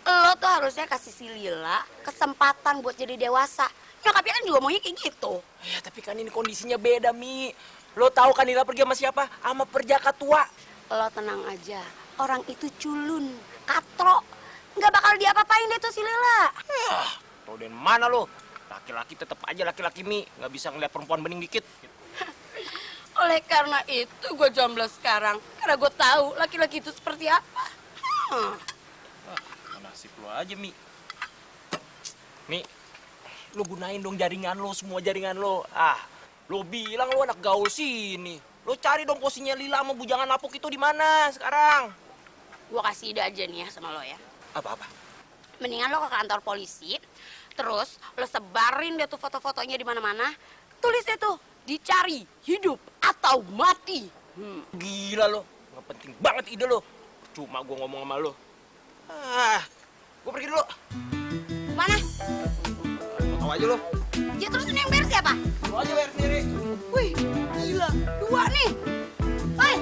Lo tuh harusnya kasih si Lila kesempatan buat jadi dewasa. Nyokapnya kan juga maunya kayak gitu. Ya, tapi kan ini kondisinya beda, Mi. Lo tahu kan Lila pergi sama siapa? Sama perjaka tua. Lo tenang aja, orang itu culun, katro. Nggak bakal diapa-apain deh tuh si Lila. Tau dari mana lo? Laki-laki tetap aja laki-laki, Mi. Nggak bisa ngeliat perempuan bening dikit. Oleh karena itu gue jomblo sekarang. Karena gue tahu laki-laki itu seperti apa. Nasib lo aja, Mi. Mi, lo gunain dong jaringan lo, semua jaringan lo. Lo bilang lo anak gaul sini. Lo cari dong posisinya Lila sama bujangan lapuk itu di mana sekarang. Gue kasih ide aja nih ya sama lo ya. Apa-apa? Mendingan lo ke kantor polisi, terus lo sebarin deh tuh foto-fotonya di mana-mana. Tulis deh tuh, dicari hidup atau mati. Gila lo, nggak penting banget ide lo. Cuma gue ngomong sama lo. Gue pergi dulu. Mana? Mau tahu aja lo. Ya terus ini yang bayar siapa? Lo aja bayar sendiri. Wih, gila, 2 nih. Woi.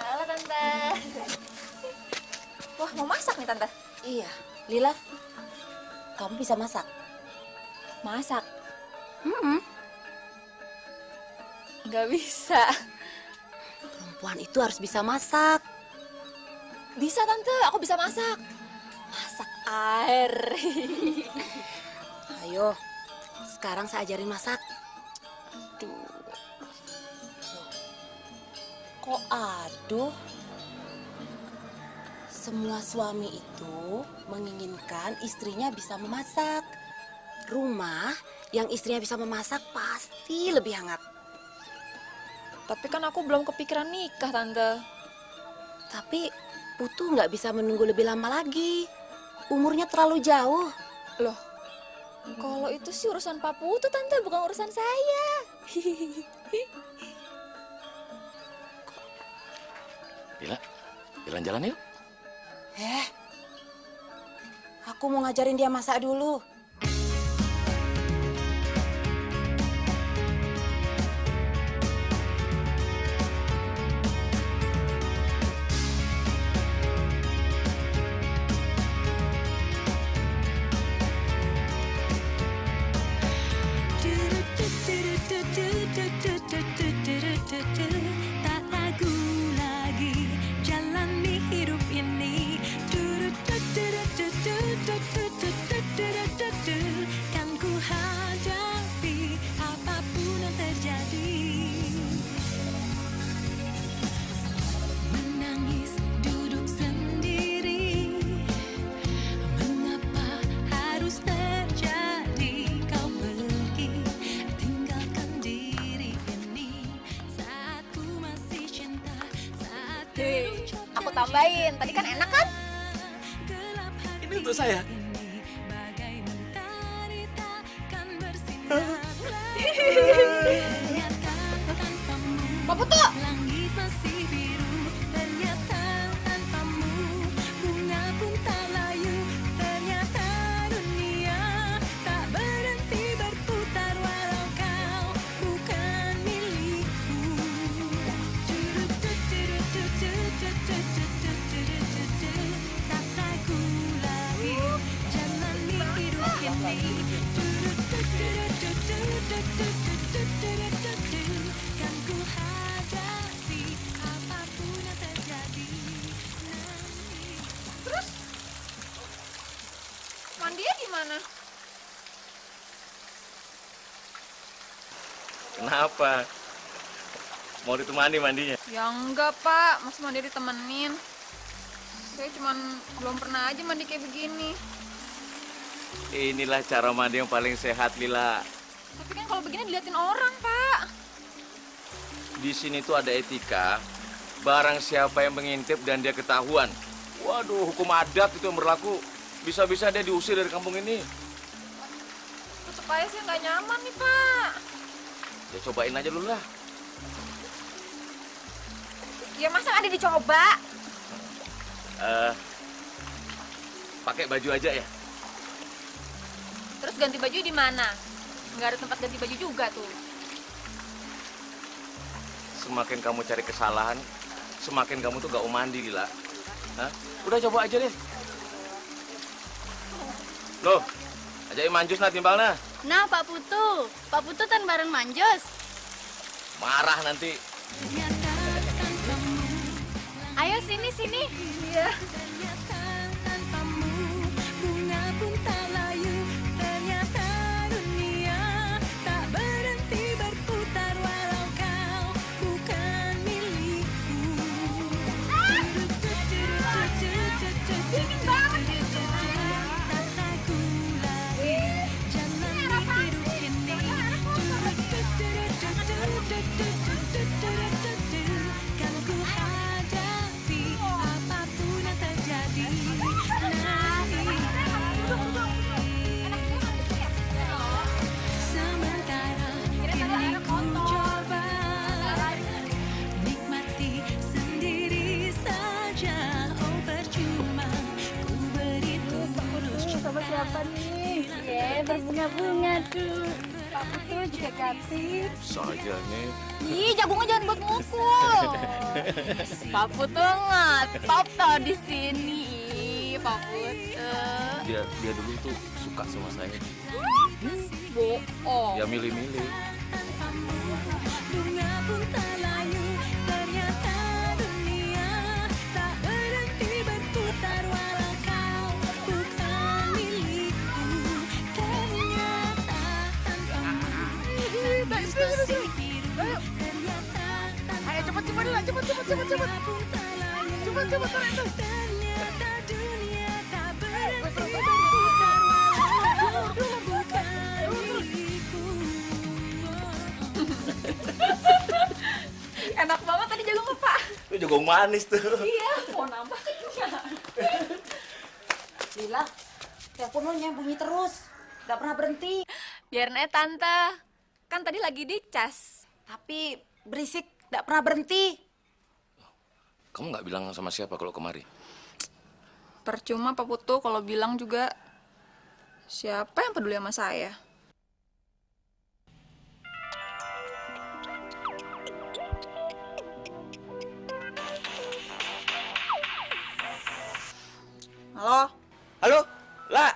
Halo Tante. Wah, mau masak nih Tante? Iya, Lila, kamu bisa masak? Masak? Nggak bisa. Perempuan itu harus bisa masak. Bisa Tante, aku bisa masak. Masak air. Ayo, sekarang saya ajarin masak. Kok aduh? Semua suami itu menginginkan istrinya bisa memasak. Rumah yang istrinya bisa memasak pasti lebih hangat. Tapi kan aku belum kepikiran nikah Tante. Tapi Putu nggak bisa menunggu lebih lama lagi. Umurnya terlalu jauh. Loh, kalau itu sih urusan Pak Putu Tante, bukan urusan saya. Lila, jalan-jalan yuk. Aku mau ngajarin dia masak dulu. Tak ragu lagi jalani hidup ini. Kan ku hadapi apapun yang terjadi. Menangis duduk sendiri. Mengapa harus terjadi kau pergi tinggalkan diri ini saat ku masih cinta, saat Aku tambahin, tadi kan enak kan? Ini untuk saya. bagai mentari takkan bersinar. Pak Putu! Langit masih biru, ternyata tanpamu bunga pun tak layu. Ternyata dunia tak berhenti berputar Kenapa? Mau ditemani mandinya? Ya enggak, Pak. Mas mandi ditemenin. Saya cuman belum pernah aja mandi kayak begini. Inilah cara mandi yang paling sehat, Lila. Tapi kan kalau begini diliatin orang, Pak. Di sini tuh ada etika. Barang siapa yang mengintip dan dia ketahuan, waduh, hukum adat itu yang berlaku. Bisa-bisa dia diusir dari kampung ini. Tetep aja sih nggak nyaman nih, Pak. Ya cobain aja dulu lah. Ya masa ada dicoba? Pakai baju aja ya. Terus ganti baju di mana? Nggak ada tempat ganti baju juga tuh. Semakin kamu cari kesalahan, semakin kamu tuh gak mau mandi, Lila. Hah? Udah coba aja deh. Loh, ajakin manjus nah timbal nah. Nah, Pak Putu kan bareng Manjos. Marah nanti. Ayo sini. Iya. Berbunga-bunga tuh. Pak Putu juga cantik. Saja nih. Ih, jagungnya jangan buat mukul. Pak Putu ngetop tau di sini. Pak Putu. Dia dulu tuh suka sama saya. Bohong. Ya milih-milih. Bunga pun tak layu, ternyata dunia tak berhenti berputar walau kau bukan milikku. Ternyata tanpamu masih hidup. Ternyata Ayo cepet bunga pun tak layu. Ternyata dunia tak berhenti berputar walau kau bukan milikku. Enak banget tadi jagungnya, Pak. Itu jagung manis tuh. Iya, mau nambah kan? Lila, teleponnya bunyi terus. Gak pernah berhenti. Biarin aja, Tante. Kan tadi lagi dicas. Tapi berisik, gak pernah berhenti. Kamu nggak bilang sama siapa kalau kemari? Percuma Pak Putu kalau bilang juga. Siapa yang peduli sama saya? Halo? Halo, La.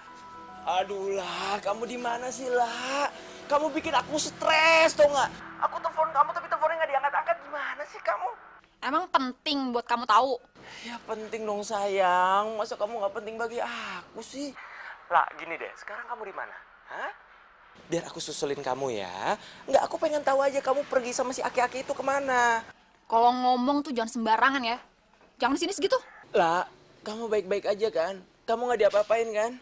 Aduh, La, kamu di mana sih, La? Kamu bikin aku stres, tau nggak? Aku telepon kamu tapi teleponnya nggak diangkat-angkat. Gimana sih kamu? Emang penting buat kamu tahu? Ya penting dong sayang. Masa kamu nggak penting bagi aku sih? La, gini deh. Sekarang kamu di mana? Hah? Biar aku susulin kamu ya. Nggak, aku pengen tahu aja kamu pergi sama si aki-aki itu kemana. Kalau ngomong tuh jangan sembarangan ya. Jangan sini segitu. La, kamu baik-baik aja kan? Kamu nggak diapa-apain kan?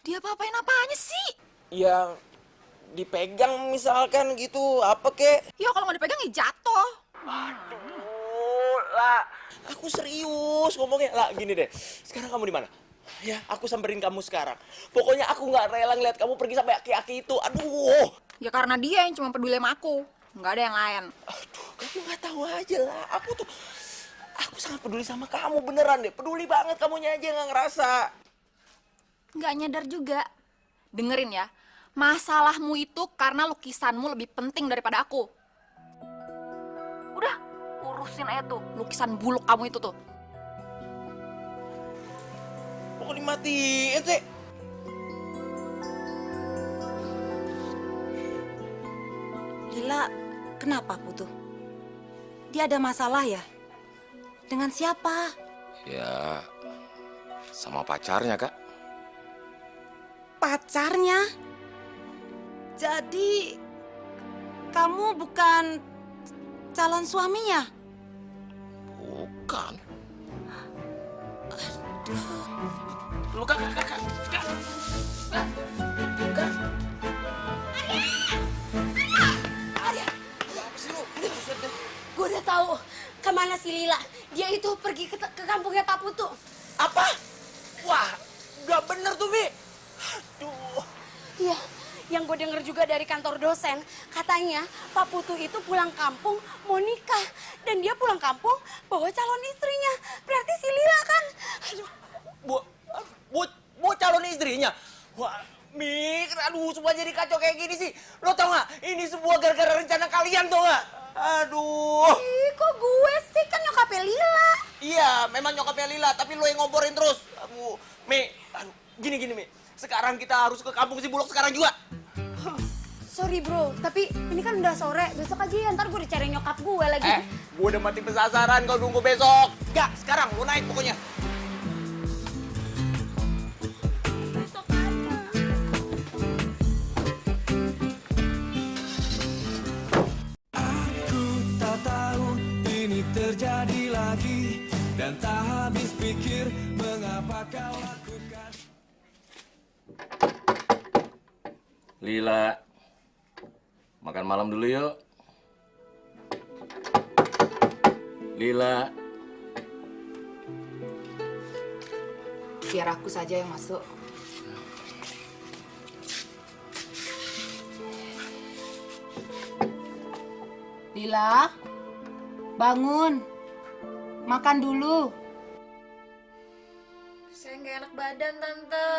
Dia apa-apain apanya sih? Yang dipegang misalkan gitu, apa kek? Ya kalau nggak dipegang ya jatuh. Aduh, La, aku serius ngomongnya. La, gini deh. Sekarang kamu di mana? Ya, aku samperin kamu sekarang. Pokoknya aku nggak rela ngeliat kamu pergi sampai aki-aki itu. Aduh. Ya karena dia yang cuma peduli sama aku. Nggak ada yang lain. Aduh, kamu nggak tahu aja lah. Aku sangat peduli sama kamu beneran deh. Peduli banget, kamunya aja yang nggak ngerasa. Nggak nyadar juga. Dengerin ya. Masalahmu itu karena lukisanmu lebih penting daripada aku. Udah, urusin aja tuh lukisan buluk kamu itu tuh. Pokoknya dimatiin sih. Lila, kenapa Putu? Dia ada masalah ya? Dengan siapa? Ya, sama pacarnya, Kak. Pacarnya? Jadi, kamu bukan calon suaminya? Bukan. Lu kak. Gue udah tahu kemana si Lila. Dia itu pergi ke kampungnya Pak Putu. Apa? Wah, nggak bener tuh, Mi. Aduh. Iya, yang gue denger juga dari kantor dosen, katanya Pak Putu itu pulang kampung mau nikah. Dan dia pulang kampung bawa calon istrinya. Berarti si Lila kan. Aduh. Bu calon istrinya? Wah, Mi, aduh, semua jadi kacau kayak gini sih. Lo tau nggak? Ini semua gara-gara rencana kalian, tau nggak? Aduh. Ih, kok gue sih? Kan nyokapnya Lila. Iya, memang nyokapnya Lila, tapi lo yang ngomporin terus. Aduh, Mi, gini, Mi. Sekarang kita harus ke kampung si Bulog sekarang juga. Sorry bro, tapi ini kan udah sore. Besok aja ya, ntar gue dicari nyokap gue lagi. Gue udah mati pesasaran kalau nunggu besok. Gak, sekarang lo naik pokoknya. Terjadi lagi dan tak habis pikir mengapa kau lakukan. Lila, makan malam dulu yuk. Lila. Biar aku saja yang masuk. Lila, bangun. Makan dulu. Saya nggak enak badan, Tante.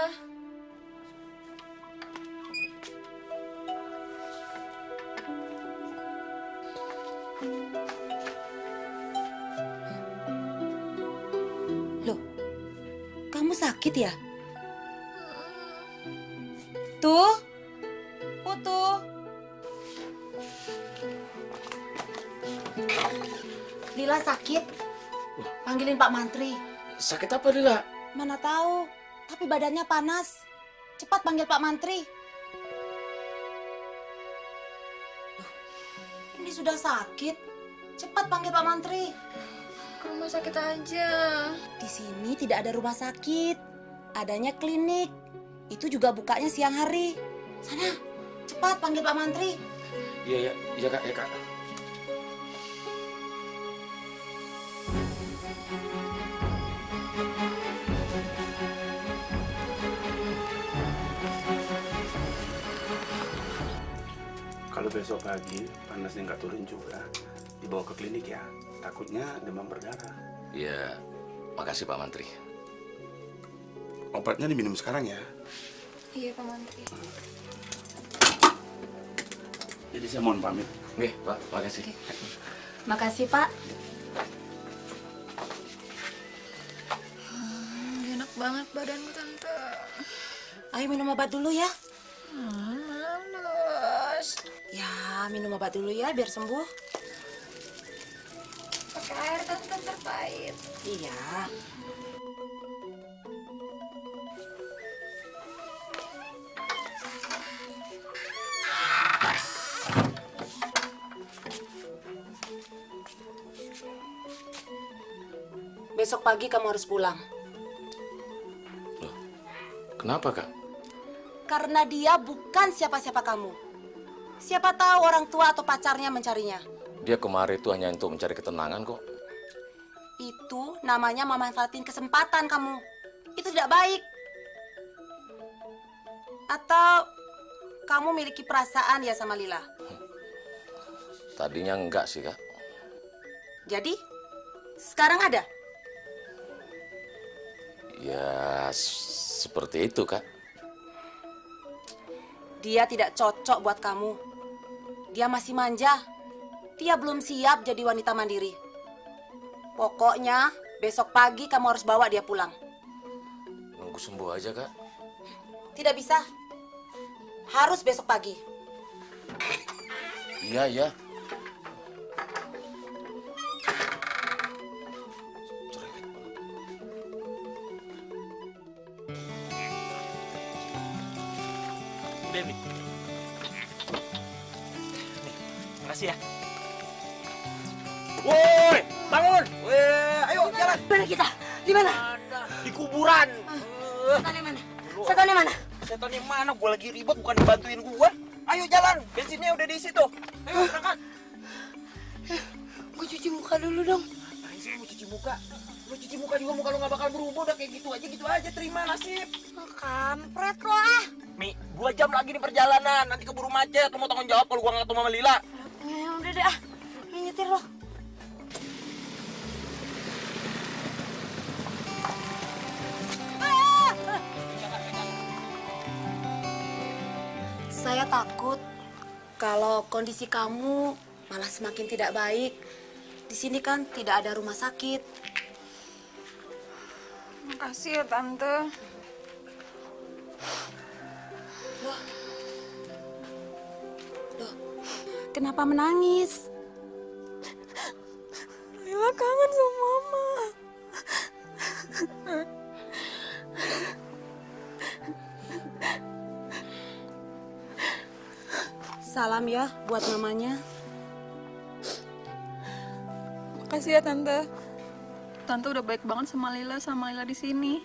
Loh, kamu sakit ya? Tuh, Putu. Lila sakit. Panggilin Pak Mantri. Sakit apa, Lila? Mana tahu, tapi badannya panas. Cepat panggil Pak Mantri. Loh, ini sudah sakit. Cepat panggil Pak Mantri. Ke rumah sakit aja. Di sini tidak ada rumah sakit. Adanya klinik. Itu juga bukanya siang hari. Sana, cepat panggil Pak Mantri. Iya, Kak, Kak. Kalau besok pagi panasnya nggak turun juga, dibawa ke klinik ya. Takutnya demam berdarah. Iya, makasih Pak Mantri. Obatnya diminum sekarang ya. Iya, Pak Mantri. Jadi saya mohon pamit. Oke, Pak, makasih. Makasih, Pak. Enak banget badanku, Tante. Ayo minum obat dulu ya. Males. Ya, minum obat dulu ya biar sembuh. Pakai air, Tante, terpahit. Iya. Besok pagi kamu harus pulang. Loh, kenapa, Kak? Karena dia bukan siapa-siapa kamu. Siapa tahu orang tua atau pacarnya mencarinya. Dia kemarin itu hanya untuk mencari ketenangan kok. Itu namanya memanfaatin kesempatan kamu. Itu tidak baik. Atau kamu miliki perasaan ya sama Lila? Tadinya enggak sih, Kak. Jadi, sekarang ada? Ya, seperti itu, Kak. Dia tidak cocok buat kamu. Dia masih manja. Dia belum siap jadi wanita mandiri. Pokoknya besok pagi kamu harus bawa dia pulang. Nunggu sembuh aja, Kak. Tidak bisa. Harus besok pagi. Iya. Dewi. Makasih ya. Woi, bangun. Woi, ayo jalan. Mana kita? Di mana? Di kuburan. Setannya mana? Setannya mana? Setannya mana? Gua lagi ribet bukan dibantuin gua. Ayo jalan. Bensinnya udah diisi tuh. Ayo berangkat. Gue cuci muka dulu dong. Ngapain sih lu cuci muka? Lu cuci muka juga muka lu gak bakal berubah. Udah kayak gitu aja. Terima nasib. Kampret lo ah. Mi, 2 jam lagi di perjalanan. Nanti keburu macet. Lu mau tanggung jawab kalau gua nggak ketemu sama Lila. Udah deh ah. Lu nyetir lo. Saya takut kalau kondisi kamu malah semakin tidak baik. Di sini kan tidak ada rumah sakit. Makasih ya Tante. Loh, kenapa menangis? Lila kangen sama Mama. Salam ya buat mamanya. Makasih ya Tante. Tante udah baik banget sama Lila di sini.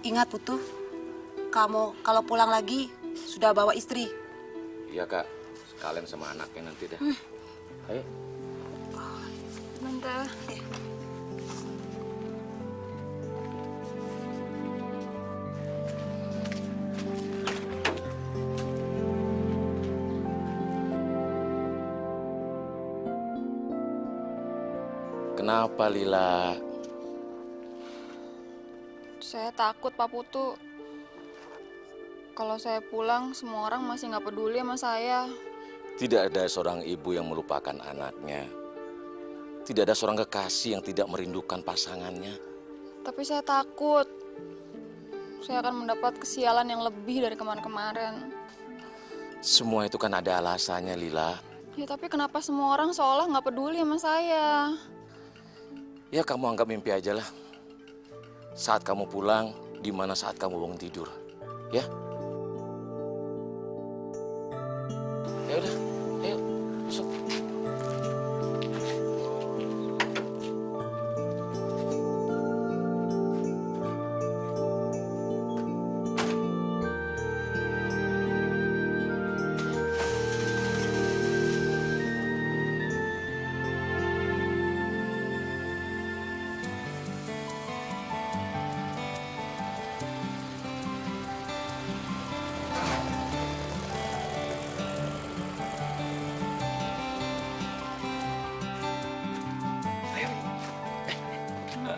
Ingat Putu, kamu kalau pulang lagi sudah bawa istri. Iya kak, sekalian sama anaknya nanti deh. Ayo. Tante. Kenapa Lila? Saya takut Pak Putu. Kalau saya pulang, semua orang masih nggak peduli sama saya. Tidak ada seorang ibu yang melupakan anaknya. Tidak ada seorang kekasih yang tidak merindukan pasangannya. Tapi saya takut. Saya akan mendapat kesialan yang lebih dari kemarin-kemarin. Semua itu kan ada alasannya, Lila. Ya tapi kenapa semua orang seolah nggak peduli sama saya? Ya kamu anggap mimpi aja lah. Saat kamu pulang, di mana saat kamu bangun tidur, ya? Ya udah, ayo masuk.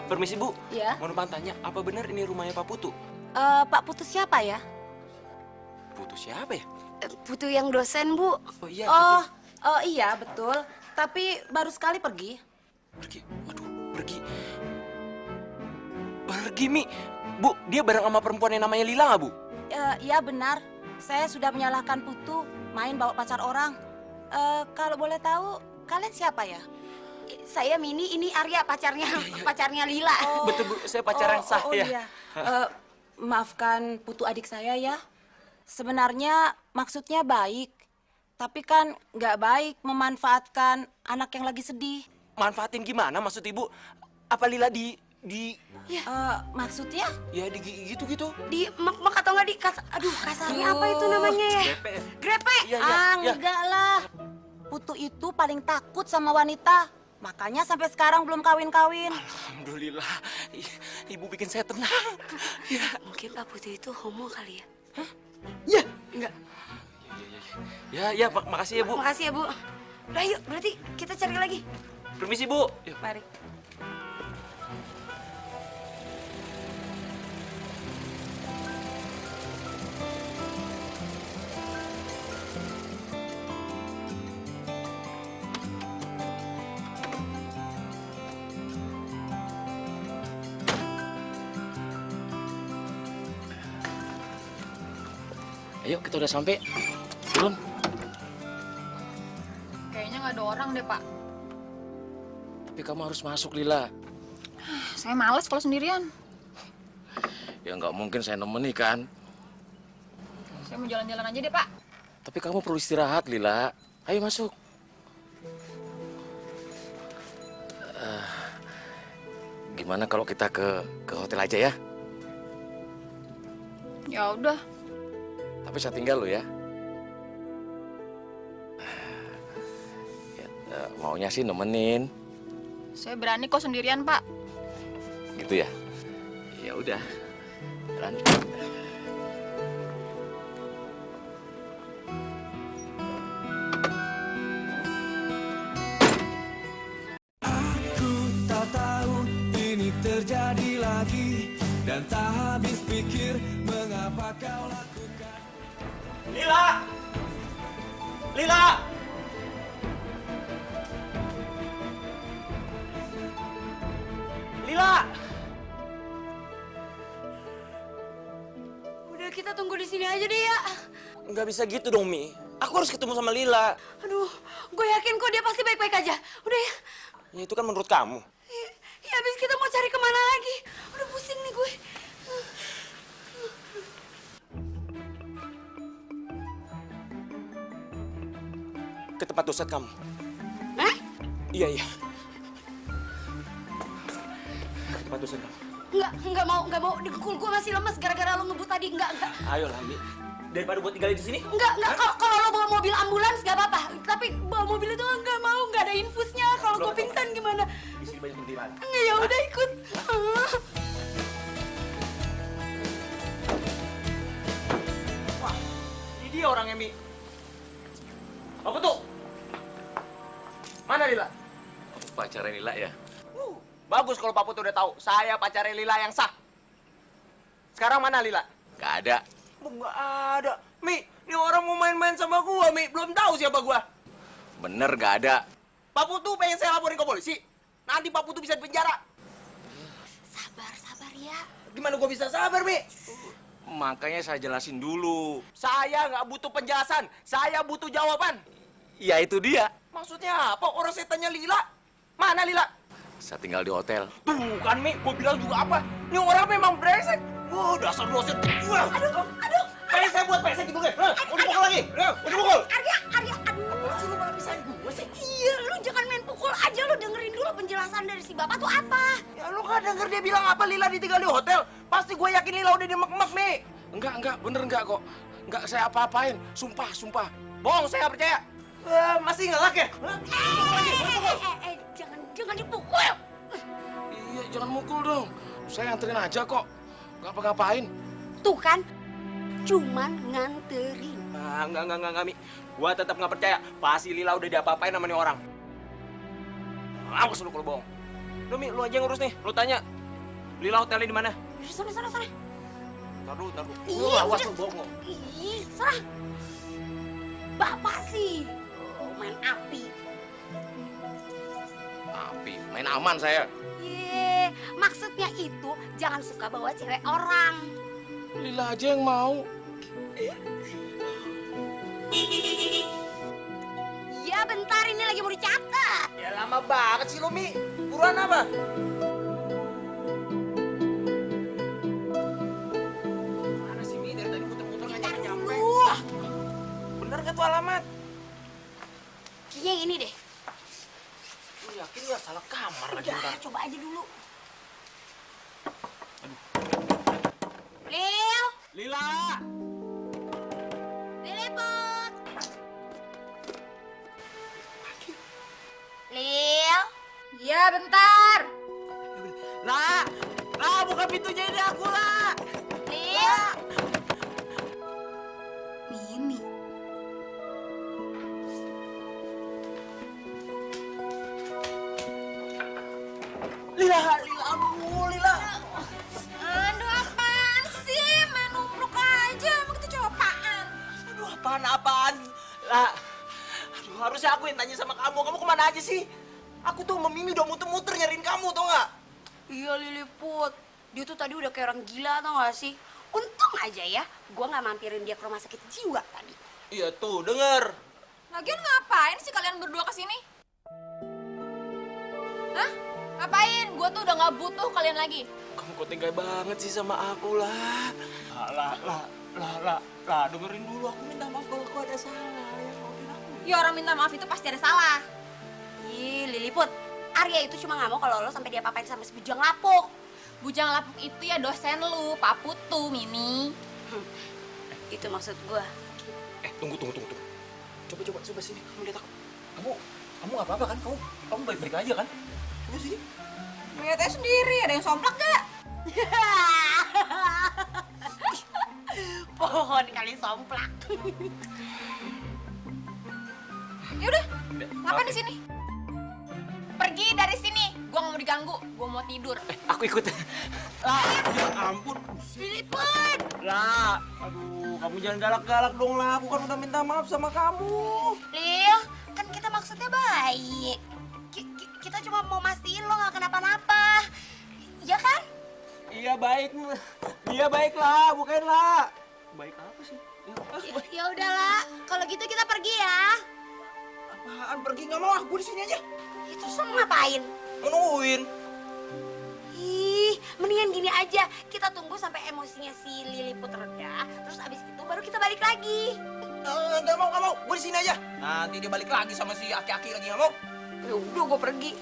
Permisi Bu. Ya. Mau numpang tanya, apa benar ini rumahnya Pak Putu? Pak Putu siapa ya? Putu siapa ya? Putu yang dosen, Bu. Oh iya. Oh iya betul. Tapi baru sekali pergi. Pergi. Aduh, pergi. Pergi Mi. Bu, dia bareng sama perempuan yang namanya Lila nggak Bu? Iya benar. Saya sudah menyalahkan Putu main bawa pacar orang. Kalau boleh tahu, kalian siapa ya? Saya Mini, ini Arya pacarnya Lila. Betul Bu, saya pacar yang sah ya. Iya. Maafkan Putu adik saya ya. Sebenarnya maksudnya baik, tapi kan nggak baik memanfaatkan anak yang lagi sedih. Manfaatin gimana maksud Ibu? Apa Lila maksudnya? Ya gitu. Di mak atau nggak di kasarnya apa itu namanya ya? Grepe. Iya. Enggak lah. Putu itu paling takut sama wanita. Makanya sampai sekarang belum kawin-kawin. Alhamdulillah, Ibu bikin saya tenang. Ya. Mungkin Pak Putu itu homo kali ya? Hah? Ya. Enggak. Ya, makasih ya Bu. Makasih ya Bu. Udah yuk, berarti kita cari lagi. Permisi Bu. Mari. Ayo kita udah sampai. Turun. Kayaknya nggak ada orang deh Pak. Tapi kamu harus masuk, Lila. Saya malas kalau sendirian. Ya nggak mungkin saya nemeni kan. Saya mau jalan-jalan aja deh, Pak. Tapi kamu perlu istirahat, Lila. Ayo masuk. Gimana kalau kita ke hotel aja ya? Ya udah. Tapi saya tinggal lo ya. Maunya sih nemenin. Saya berani kok sendirian, Pak. Gitu ya? Ya udah. Berani. Aku tak tahu ini terjadi lagi dan tak habis pikir mengapa kau lakukan. Lila! Lila! Lila! Udah kita tunggu di sini aja deh ya. Nggak bisa gitu dong, Mi. Aku harus ketemu sama Lila. Aduh, gue yakin kok dia pasti baik-baik aja. Udah ya. Ya itu kan menurut kamu. Ya habis kita mau cari kemana lagi? Udah pusing nih gue. Ke tempat dosen kamu. Hah? Iya. Ke tempat dosen kamu. Enggak mau. Dengkul gue masih lemes gara-gara lo ngebut tadi. Enggak. Ayolah, Mi. Daripada buat tinggalin di sini? Enggak. Kalau lo bawa mobil ambulans nggak apa-apa. Tapi bawa mobil itu enggak mau. Nggak ada infusnya. Kalau gue pingsan gimana? Di sini banyak sentilan. Enggak, ya udah ikut. Wah, ini dia orangnya, Mi. Apa tuh? Mana Lila? Pacarnya Lila ya? Bagus kalau Pak Putu udah tahu. Saya pacarnya Lila yang sah. Sekarang mana Lila? Nggak ada. Nggak ada. Mi, ini orang mau main-main sama gua, Mi. Belum tahu siapa gua. Bener nggak ada. Pak Putu pengen saya laporin ke polisi. Nanti Pak Putu bisa dipenjara. Sabar ya. Gimana gua bisa sabar, Mi? Makanya saya jelasin dulu. Saya nggak butuh penjelasan. Saya butuh jawaban. Ya itu dia. Maksudnya apa? Orang saya tanya Lila. Mana Lila? Saya tinggal di hotel. Tuh kan, Mi. Gua bilang juga apa? Ini orang memang brengsek. Dasar dosen. Aduh. Pengen saya buat pesek gitu kan? Mau dipukul lagi? Mau dipukul? Arya, aduh. Sini malah pisahin gua sih. Iya, lu jangan main pukul aja. Lu dengerin dulu penjelasan dari si bapak tuh apa. Ya lu nggak denger dia bilang apa Lila ditinggal di hotel? Pasti gue yakin Lila udah dimek-mek, Mi. Enggak, bener enggak kok. Enggak saya apa-apain. Sumpah. Bohong, saya nggak percaya. Masih ngelak ya? Jangan dipukul. Iya, jangan mukul dong. Saya nganterin aja kok. Nggak apa-ngapain. Tuh kan, cuman nganterin. Enggak, Mi. Gua tetap nggak percaya. Pasti Lila udah diapa-apain sama nih orang. Awas lu kalau bohong. Lu, Mi, lu aja yang ngurus nih. Lu tanya. Lila hotelnya di mana? Sana. Ntar dulu. Iya, Lu awas udah. lu bohong. Ih, serah. Bapak sih main api. Main aman saya. Maksudnya itu jangan suka bawa cewek orang. Lila aja yang mau. Ya bentar, ini lagi mau dicatat. Ya lama banget sih lu, Mi. Buruan apa? Mana sih, Mi? Dari tadi muter-muter nggak nyampe. Bener gak tuh alamat? Kayaknya yang ini deh. Lu yakin nggak salah kamar lagi Udah, ntar? coba aja dulu. Lil, Lila! Liliput. Lil. Iya, bentar. Lah, buka pintunya ini aku, lah. Lil. Mimi. Lila, aduh, Lila. Aduh, apaan sih? Main numpluk aja. Emang itu cowok apaan? Aduh, apaan? Lah, aduh, harusnya aku yang tanya sama kamu. Kamu kemana aja sih? Aku tuh sama Mimi udah muter-muter nyariin kamu, tau nggak? Iya, Liliput. Dia tuh tadi udah kayak orang gila, tau gak sih? Untung aja ya, gua nggak mampirin dia ke rumah sakit jiwa tadi. Iya tuh, denger. Lagian ngapain sih kalian berdua kesini? Hah? Ngapain? Gue tuh udah nggak butuh kalian lagi. Kamu kok tega banget sih sama aku lah. Lah, dengerin dulu. Aku minta maaf kalau aku ada salah. Ya orang minta maaf itu pasti ada salah. Ih, Liliput. Arya itu cuma nggak mau kalau lo sampai dia papain sama si Bujang Lapuk. Bujang Lapuk itu ya dosen lu, Pak Putu, Mini. Itu maksud gua. Tunggu. Coba sini. Kamu lihat aku. Kamu nggak apa-apa kan? Kamu baik-baik aja kan? Coba sini. Lihatnya sendiri, ada yang somplak gak? Pohon kali somplak. Ya udah, ngapain di sini? Pergi dari sini. Gua nggak mau diganggu. Gua mau tidur. Aku ikut. Lah, ya ampun. Liliput. Lah, aduh, kamu jangan galak-galak dong lah. Aku kan udah minta maaf sama kamu. Lil, kan kita maksudnya baik. Kita cuma mau mastiin lo nggak kenapa-napa. Ya kan? Iya baik. Iya baiklah, bukan lah. Baik apa sih? Ya udahlah, kalau gitu kita pergi ya. Apaan pergi? Nggak mau ah, gue di sini aja. Ya, terus lo mau ngapain? Mau nungguin. Ih, mendingan gini aja. Kita tunggu sampai emosinya si Liliput reda. Terus abis itu baru kita balik lagi. Nggak mau. Gue di sini aja. Nanti dia balik lagi sama si aki-aki lagi, nggak mau. Ya udah, gue pergi.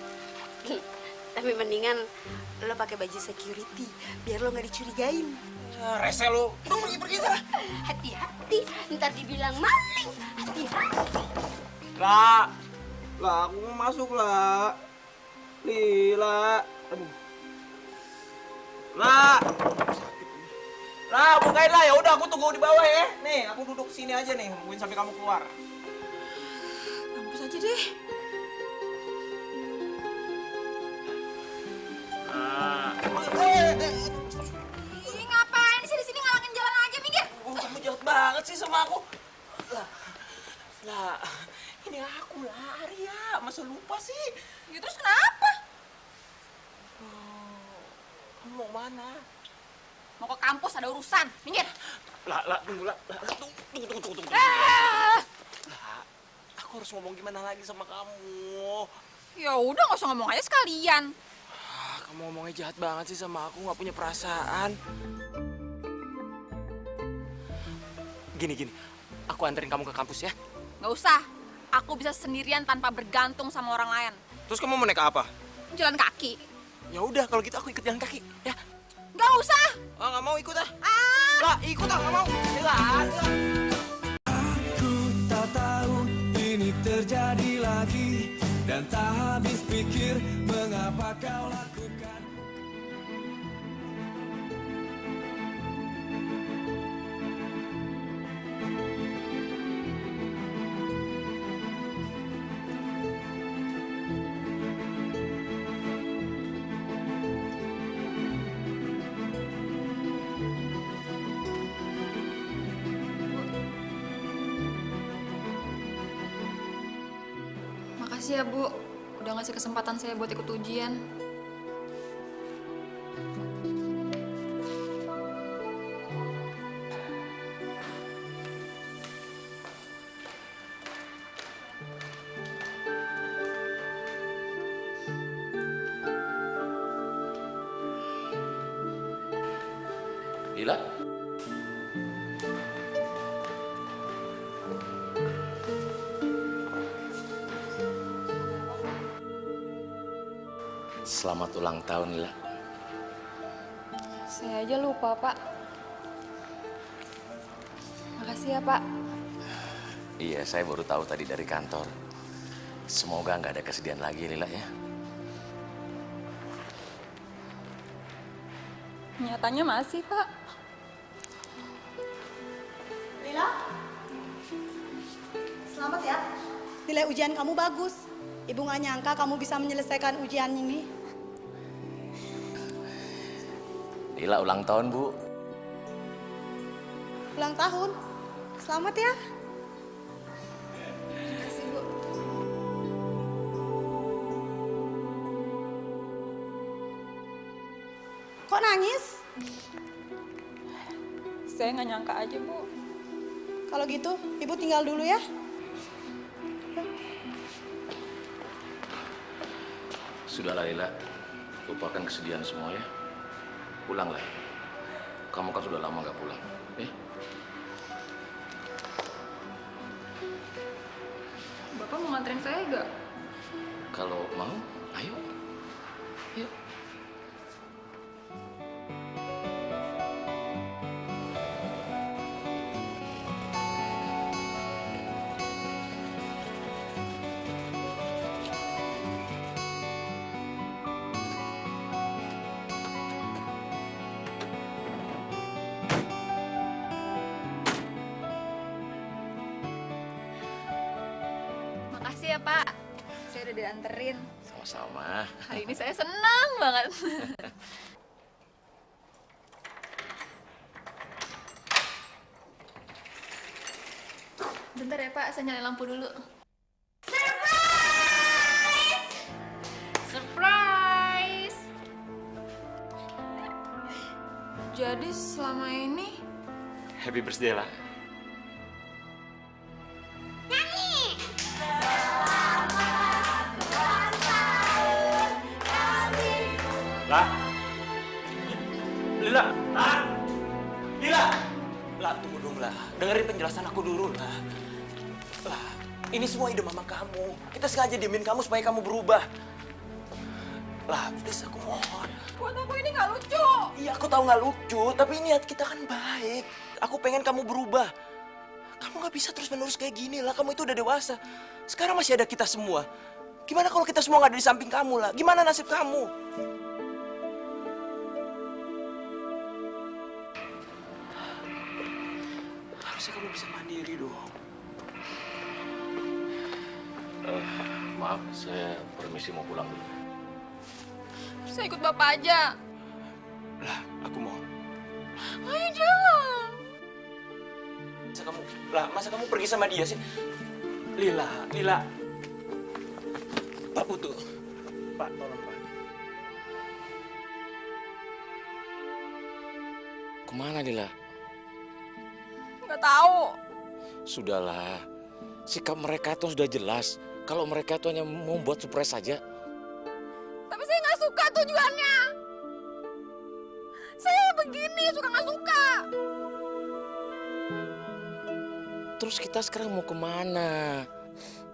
Tapi mendingan lo pakai baju security biar lo nggak dicurigain. Ya, rese lo. Pergi sana. Hati-hati, ntar dibilang maling. Hati-hati. Lah, aku mau masuk lah. Lila, aduh. Lah, bukain lah. Ya udah, aku tunggu di bawah ya. Nih, aku duduk sini aja nih, nungguin sampai kamu keluar. Kampus aja deh. Ih, ngapain sih di sini ngalangin jalan aja, minggir. Kamu jahat banget sih sama aku. Lah, ini aku lah, Arya. Masa lupa sih? Ya terus kenapa? Kamu mau mana? Mau ke kampus, ada urusan. Minggir. Tunggu. Tunggu. Lah, aku harus ngomong gimana lagi sama kamu? Ya udah, nggak usah ngomong aja sekalian. Kamu ngomongnya jahat banget sih sama aku, nggak punya perasaan. Gini, aku anterin kamu ke kampus ya. Nggak usah. Aku bisa sendirian tanpa bergantung sama orang lain. Terus kamu mau naik apa? Jalan kaki. Ya udah, kalau gitu aku ikut jalan kaki, ya. Nggak usah. Nggak mau ikut ah. Lah, ikut ah, nggak mau. Aku tak tahu ini terjadi lagi dan tak habis pikir mengapa kau lakukan. Makasih ya, Bu. Udah ngasih kesempatan saya buat ikut ujian. Lila? Selamat ulang tahun, Lila. Saya aja lupa, Pak. Makasih ya, Pak. Iya, saya baru tahu tadi dari kantor. Semoga nggak ada kesedihan lagi, Lila ya. Nyatanya masih, Pak. Lila, selamat ya. Nilai ujian kamu bagus. Ibu nggak nyangka kamu bisa menyelesaikan ujian ini. Lila ulang tahun, Bu. Ulang tahun. Selamat ya. Makasih, Bu. Kok nangis? Saya nggak nyangka aja, Bu. Kalau gitu, Ibu tinggal dulu ya. Sudahlah, Lila. lupakan kesedihan semua ya. Pulanglah. Kamu kan sudah lama nggak pulang. Bapak mau nganterin saya nggak? Kalau mau, ayo. Yuk. Makasih ya Pak, saya udah dianterin. Sama-sama. Hari ini saya senang banget. Bentar ya Pak, saya nyalain lampu dulu. Surprise! Jadi selama ini Happy birthday lah. Lah. Lila. Lah. Lila. Lah, tunggu dong lah. Dengerin penjelasan aku dulu lah. Lah, ini semua ide mama kamu. Kita sengaja diemin kamu supaya kamu berubah. Lah, please aku mohon. buat aku ini nggak lucu. Iya, aku tahu nggak lucu, tapi niat kita kan baik. Aku pengen kamu berubah. Kamu nggak bisa terus-menerus kayak gini lah. Kamu itu udah dewasa. Sekarang masih ada kita semua. Gimana kalau kita semua nggak ada di samping kamu lah? Gimana nasib kamu? Harusnya kamu bisa mandiri dong. Maaf, saya permisi mau pulang dulu. Saya ikut Bapak aja. Lah, aku mau. Ayo jangan. Masa kamu pergi sama dia sih? Lila. Pak butuh. Pak, tolong Pak. Kemana Lila? Nggak tahu. Sudahlah, sikap mereka itu sudah jelas. Kalau mereka itu hanya mau buat surprise saja. Tapi saya nggak suka tujuannya. Saya begini, suka nggak suka. Terus kita sekarang mau kemana?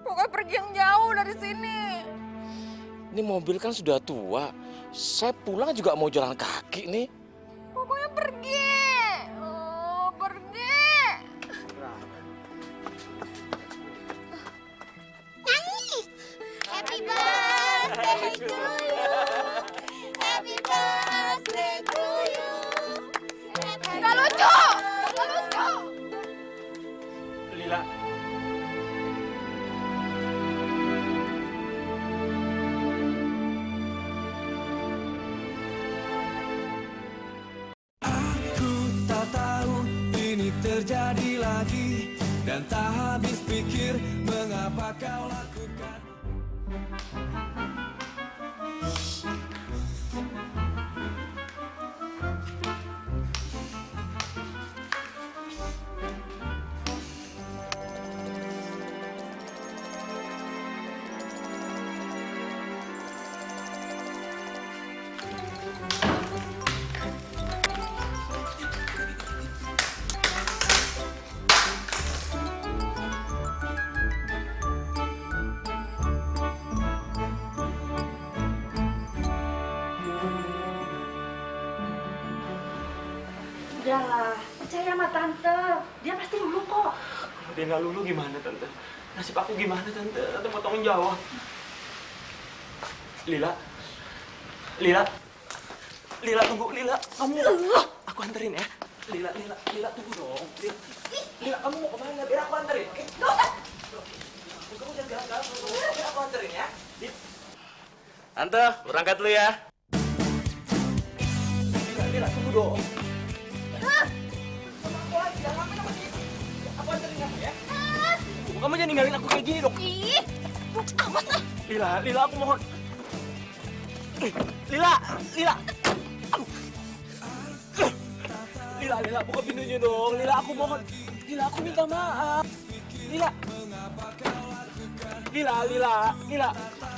Pokoknya pergi yang jauh dari sini. Ini mobil kan sudah tua. Saya pulang juga mau jalan kaki nih. Pokoknya pergi. Oh, pergi. Nyanyi. Happy birthday to you. Happy birthday to you. Nggak lucu. Nggak lucu. Lila. Aku tak tahu ini terjadi lagi dan tak habis pikir mengapa kau lakukan. Udahlah, percaya sama Tante. Dia pasti lulu kok. Kalau dia nggak lulu gimana, Tante? Nasib aku gimana, Tante? Tante mau tanggung jawab. Lila. Lila, tunggu. Lila, kamu. Aku anterin ya. Lila, tunggu dong. Lila, kamu mau kemana? Biar aku anterin, oke? Nggak usah. Kamu jangan galak-galak. Biar aku anterin ya. Tante, berangkat dulu ya. Lila, tunggu dong. Sama aku aja, ngapain sama dia? Aku anterin kamu ya. Kamu jangan ninggalin aku kayak gini dong. Ih, awas lah. Lila, aku mohon. Lila. Lila, buka pintunya dong. Lila, aku mohon. Lila, aku minta maaf. Lila.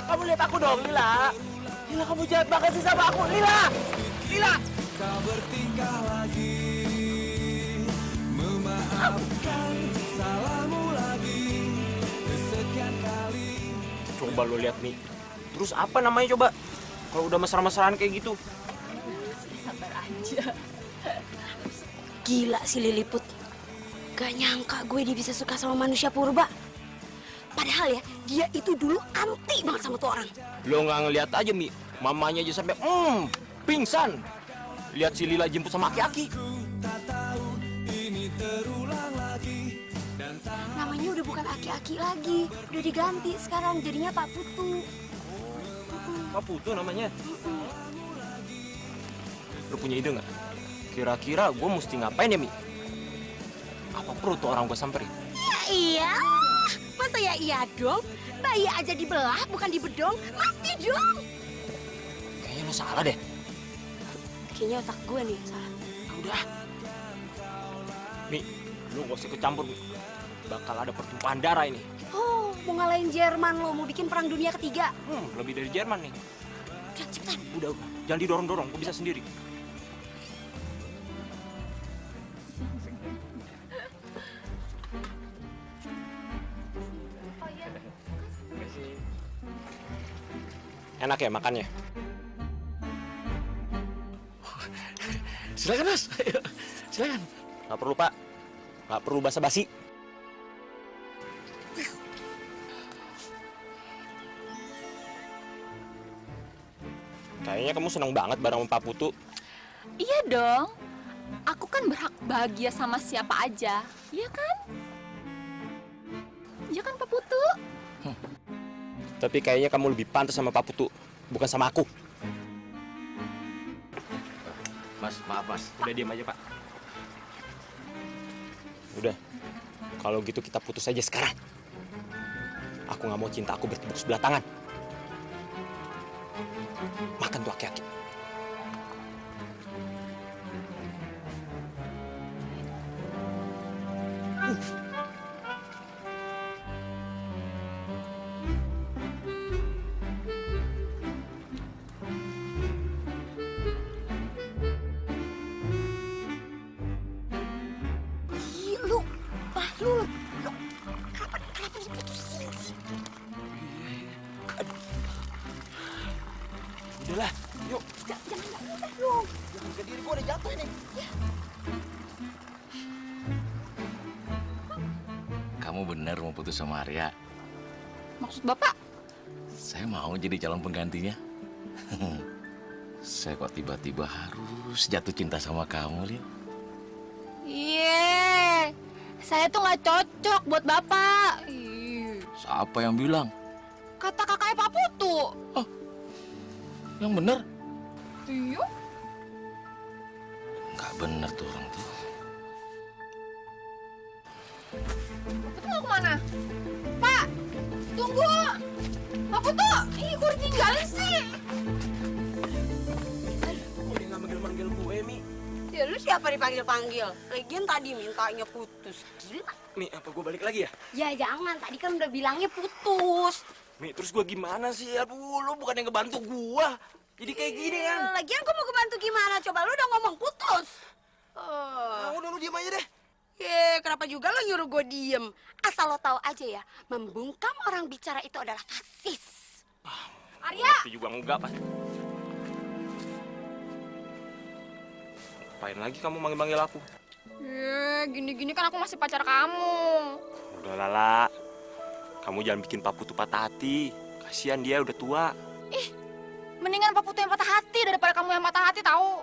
Kamu lihat aku dong, Lila. Lila, kamu jahat banget sih sama aku, Lila! Lila! Kau bertingkah lagi, memaafkan salahmu lagi, kesekian kali. Coba lo lihat nih. Terus apa namanya coba? Kalau udah mesra-mesraan kayak gitu. Sabar aja. Gila si Liliput. Gak nyangka gue dia bisa suka sama manusia purba. Padahal ya, dia itu dulu anti banget sama tuh orang. Lo nggak ngeliat aja, Mi. Mamanya aja sampai pingsan. Lihat si Lila jemput sama aki-aki. Namanya udah bukan aki-aki lagi. Udah diganti sekarang, jadinya Pak Putu. Pak Putu namanya? Lo punya ide nggak? Kira-kira gue mesti ngapain ya, Mi? Apa perlu tuh orang gue samperin? Ya iya, masa ya iya dong? Bayi aja dibelah, bukan dibedong. Mati dong. Kayaknya lo salah deh. Kayaknya otak gue nih yang salah. Udah. Mi, lo gak usah kecampur, Mi. Bakal ada pertumpahan darah ini. Oh, mau ngalahin Jerman lo, mau bikin perang dunia ketiga. Lebih dari Jerman nih. Udah, cepetan. Udah. Jangan didorong-dorong, gue bisa sendiri. Enak ya makannya? Silakan, Mas. Ayo, silakan. Nggak perlu, Pak. Nggak perlu basa-basi. Kayaknya kamu seneng banget bareng sama Pak Putu. Iya dong. Aku kan berhak bahagia sama siapa aja. Iya kan? Iya kan Pak Putu? Tapi kayaknya kamu lebih pantas sama Pak Putu, bukan sama aku. Mas, maaf, Mas. Udah diam aja, Pak. Udah. Kalau gitu kita putus aja sekarang. Aku nggak mau cinta aku bertepuk sebelah tangan. Makan tuh aki-aki. Udahlah, yuk. Jangan dong. Harga diri gua udah jatuh ini. Kamu benar mau putus sama Arya? Maksud Bapak? Saya mau jadi calon penggantinya. Saya kok tiba-tiba harus jatuh cinta sama kamu, Lin? Iya. Saya tuh nggak cocok buat Bapak. Siapa yang bilang? Kata kakaknya Pak Putu. Yang benar? Iya. Nggak benar tuh orang tuh. Putu mau kemana? Pak, tunggu. Pak Putu, ih gue ditinggalin sih. Kok dia nggak manggil-manggil gue, Mi? Ya lu siapa dipanggil-panggil? Lagian tadi mintanya putus. Gila. Mi, apa gue balik lagi ya? Ya jangan, tadi kan udah bilangnya putus. Mi, terus gue gimana sih? Aduh, lo bukan yang ngebantu gue. Jadi kayak gini kan? Lagian gue mau kebantu gimana? Coba lu udah ngomong putus. Udah lu diem aja deh. Kenapa juga lo nyuruh gue diem? Asal lo tahu aja ya, membungkam orang bicara itu adalah fasis. Arya! Tapi juga enggak, Pak. Ngapain lagi kamu manggil-manggil aku? Gini-gini kan aku masih pacar kamu. Udah Lala. Kamu jangan bikin Pak Putu patah hati. Kasihan dia udah tua. Mendingan Pak Putu yang patah hati daripada kamu yang patah hati tahu.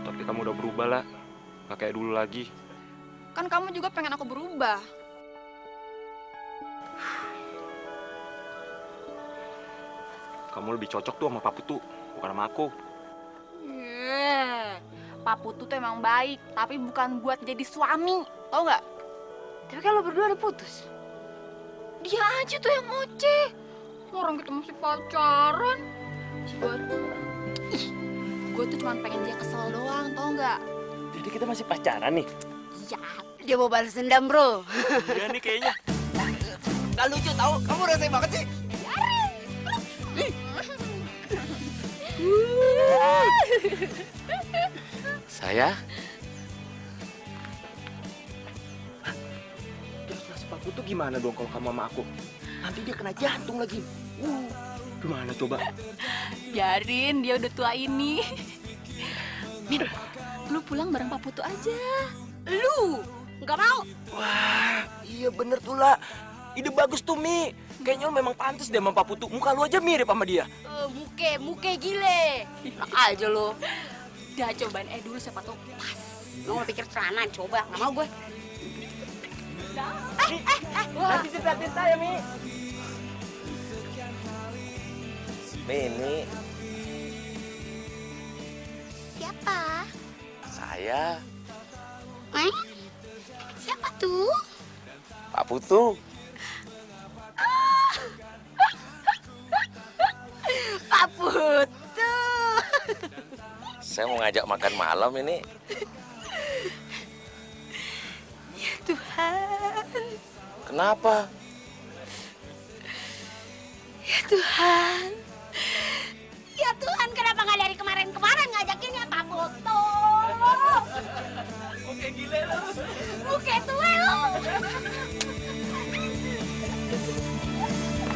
Tapi kamu udah berubah lah. Gak kayak dulu lagi. Kan kamu juga pengen aku berubah. Kamu lebih cocok tuh sama Pak Putu, bukan sama aku. Pak Putu tuh emang baik, tapi bukan buat jadi suami, tau nggak? Tapi kan lo berdua udah putus. Dia aja tuh yang ngoceh. Orang kita masih pacaran. Gue tuh cuma pengen dia kesel doang, tau nggak? Jadi kita masih pacaran nih? Ya, dia mau balas dendam bro. Iya nih kayaknya. Gak lucu tau, kamu rese banget sih. Saya? Terus nasib aku tuh gimana dong kalau kamu sama aku? Nanti dia kena jantung lagi. Gimana coba? Biarin, dia udah tua ini. Min, lu pulang bareng Pak Putu aja. Lu nggak mau? Wah, iya bener tuh lah. Ide bagus tuh, Mi. Kayaknya lu memang pantas deh sama Pak Putu. Muka lu aja mirip sama dia. Muke gile. Enak aja lu. Udah cobain dulu siapa tuh pas. Lu mau pikir celana coba, nggak mau gue. Nanti ceritain saya, Mi. Ini Siapa? saya, Siapa tuh? Pak Putu. Pak Putu. Saya mau ngajak makan malam ini. Ya Tuhan. Kenapa? Ya Tuhan. Ya Tuhan, kenapa nggak dari kemarin-kemarin ngajakinnya Pak Putu? Oke, gile lu. Muke tua lu.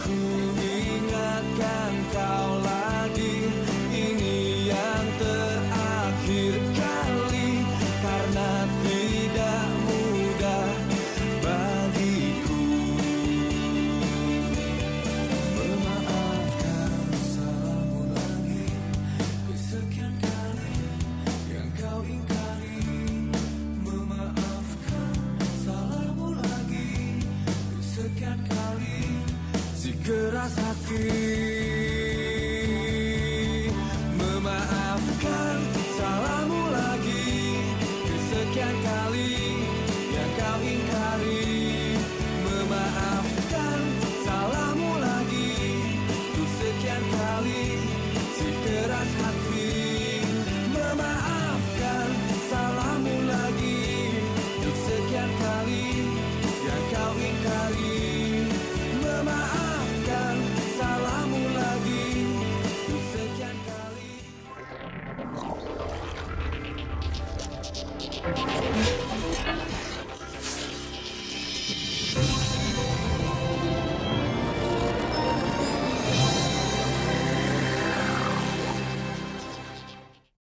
Ku ingatkan kau lagi, ini yang terakhir kali, karena tidak mudah bagiku memaafkan salahmu lagi. Kesekian kali yang kau ingkari, memaafkan salahmu lagi. Kesekian kali si keras hati.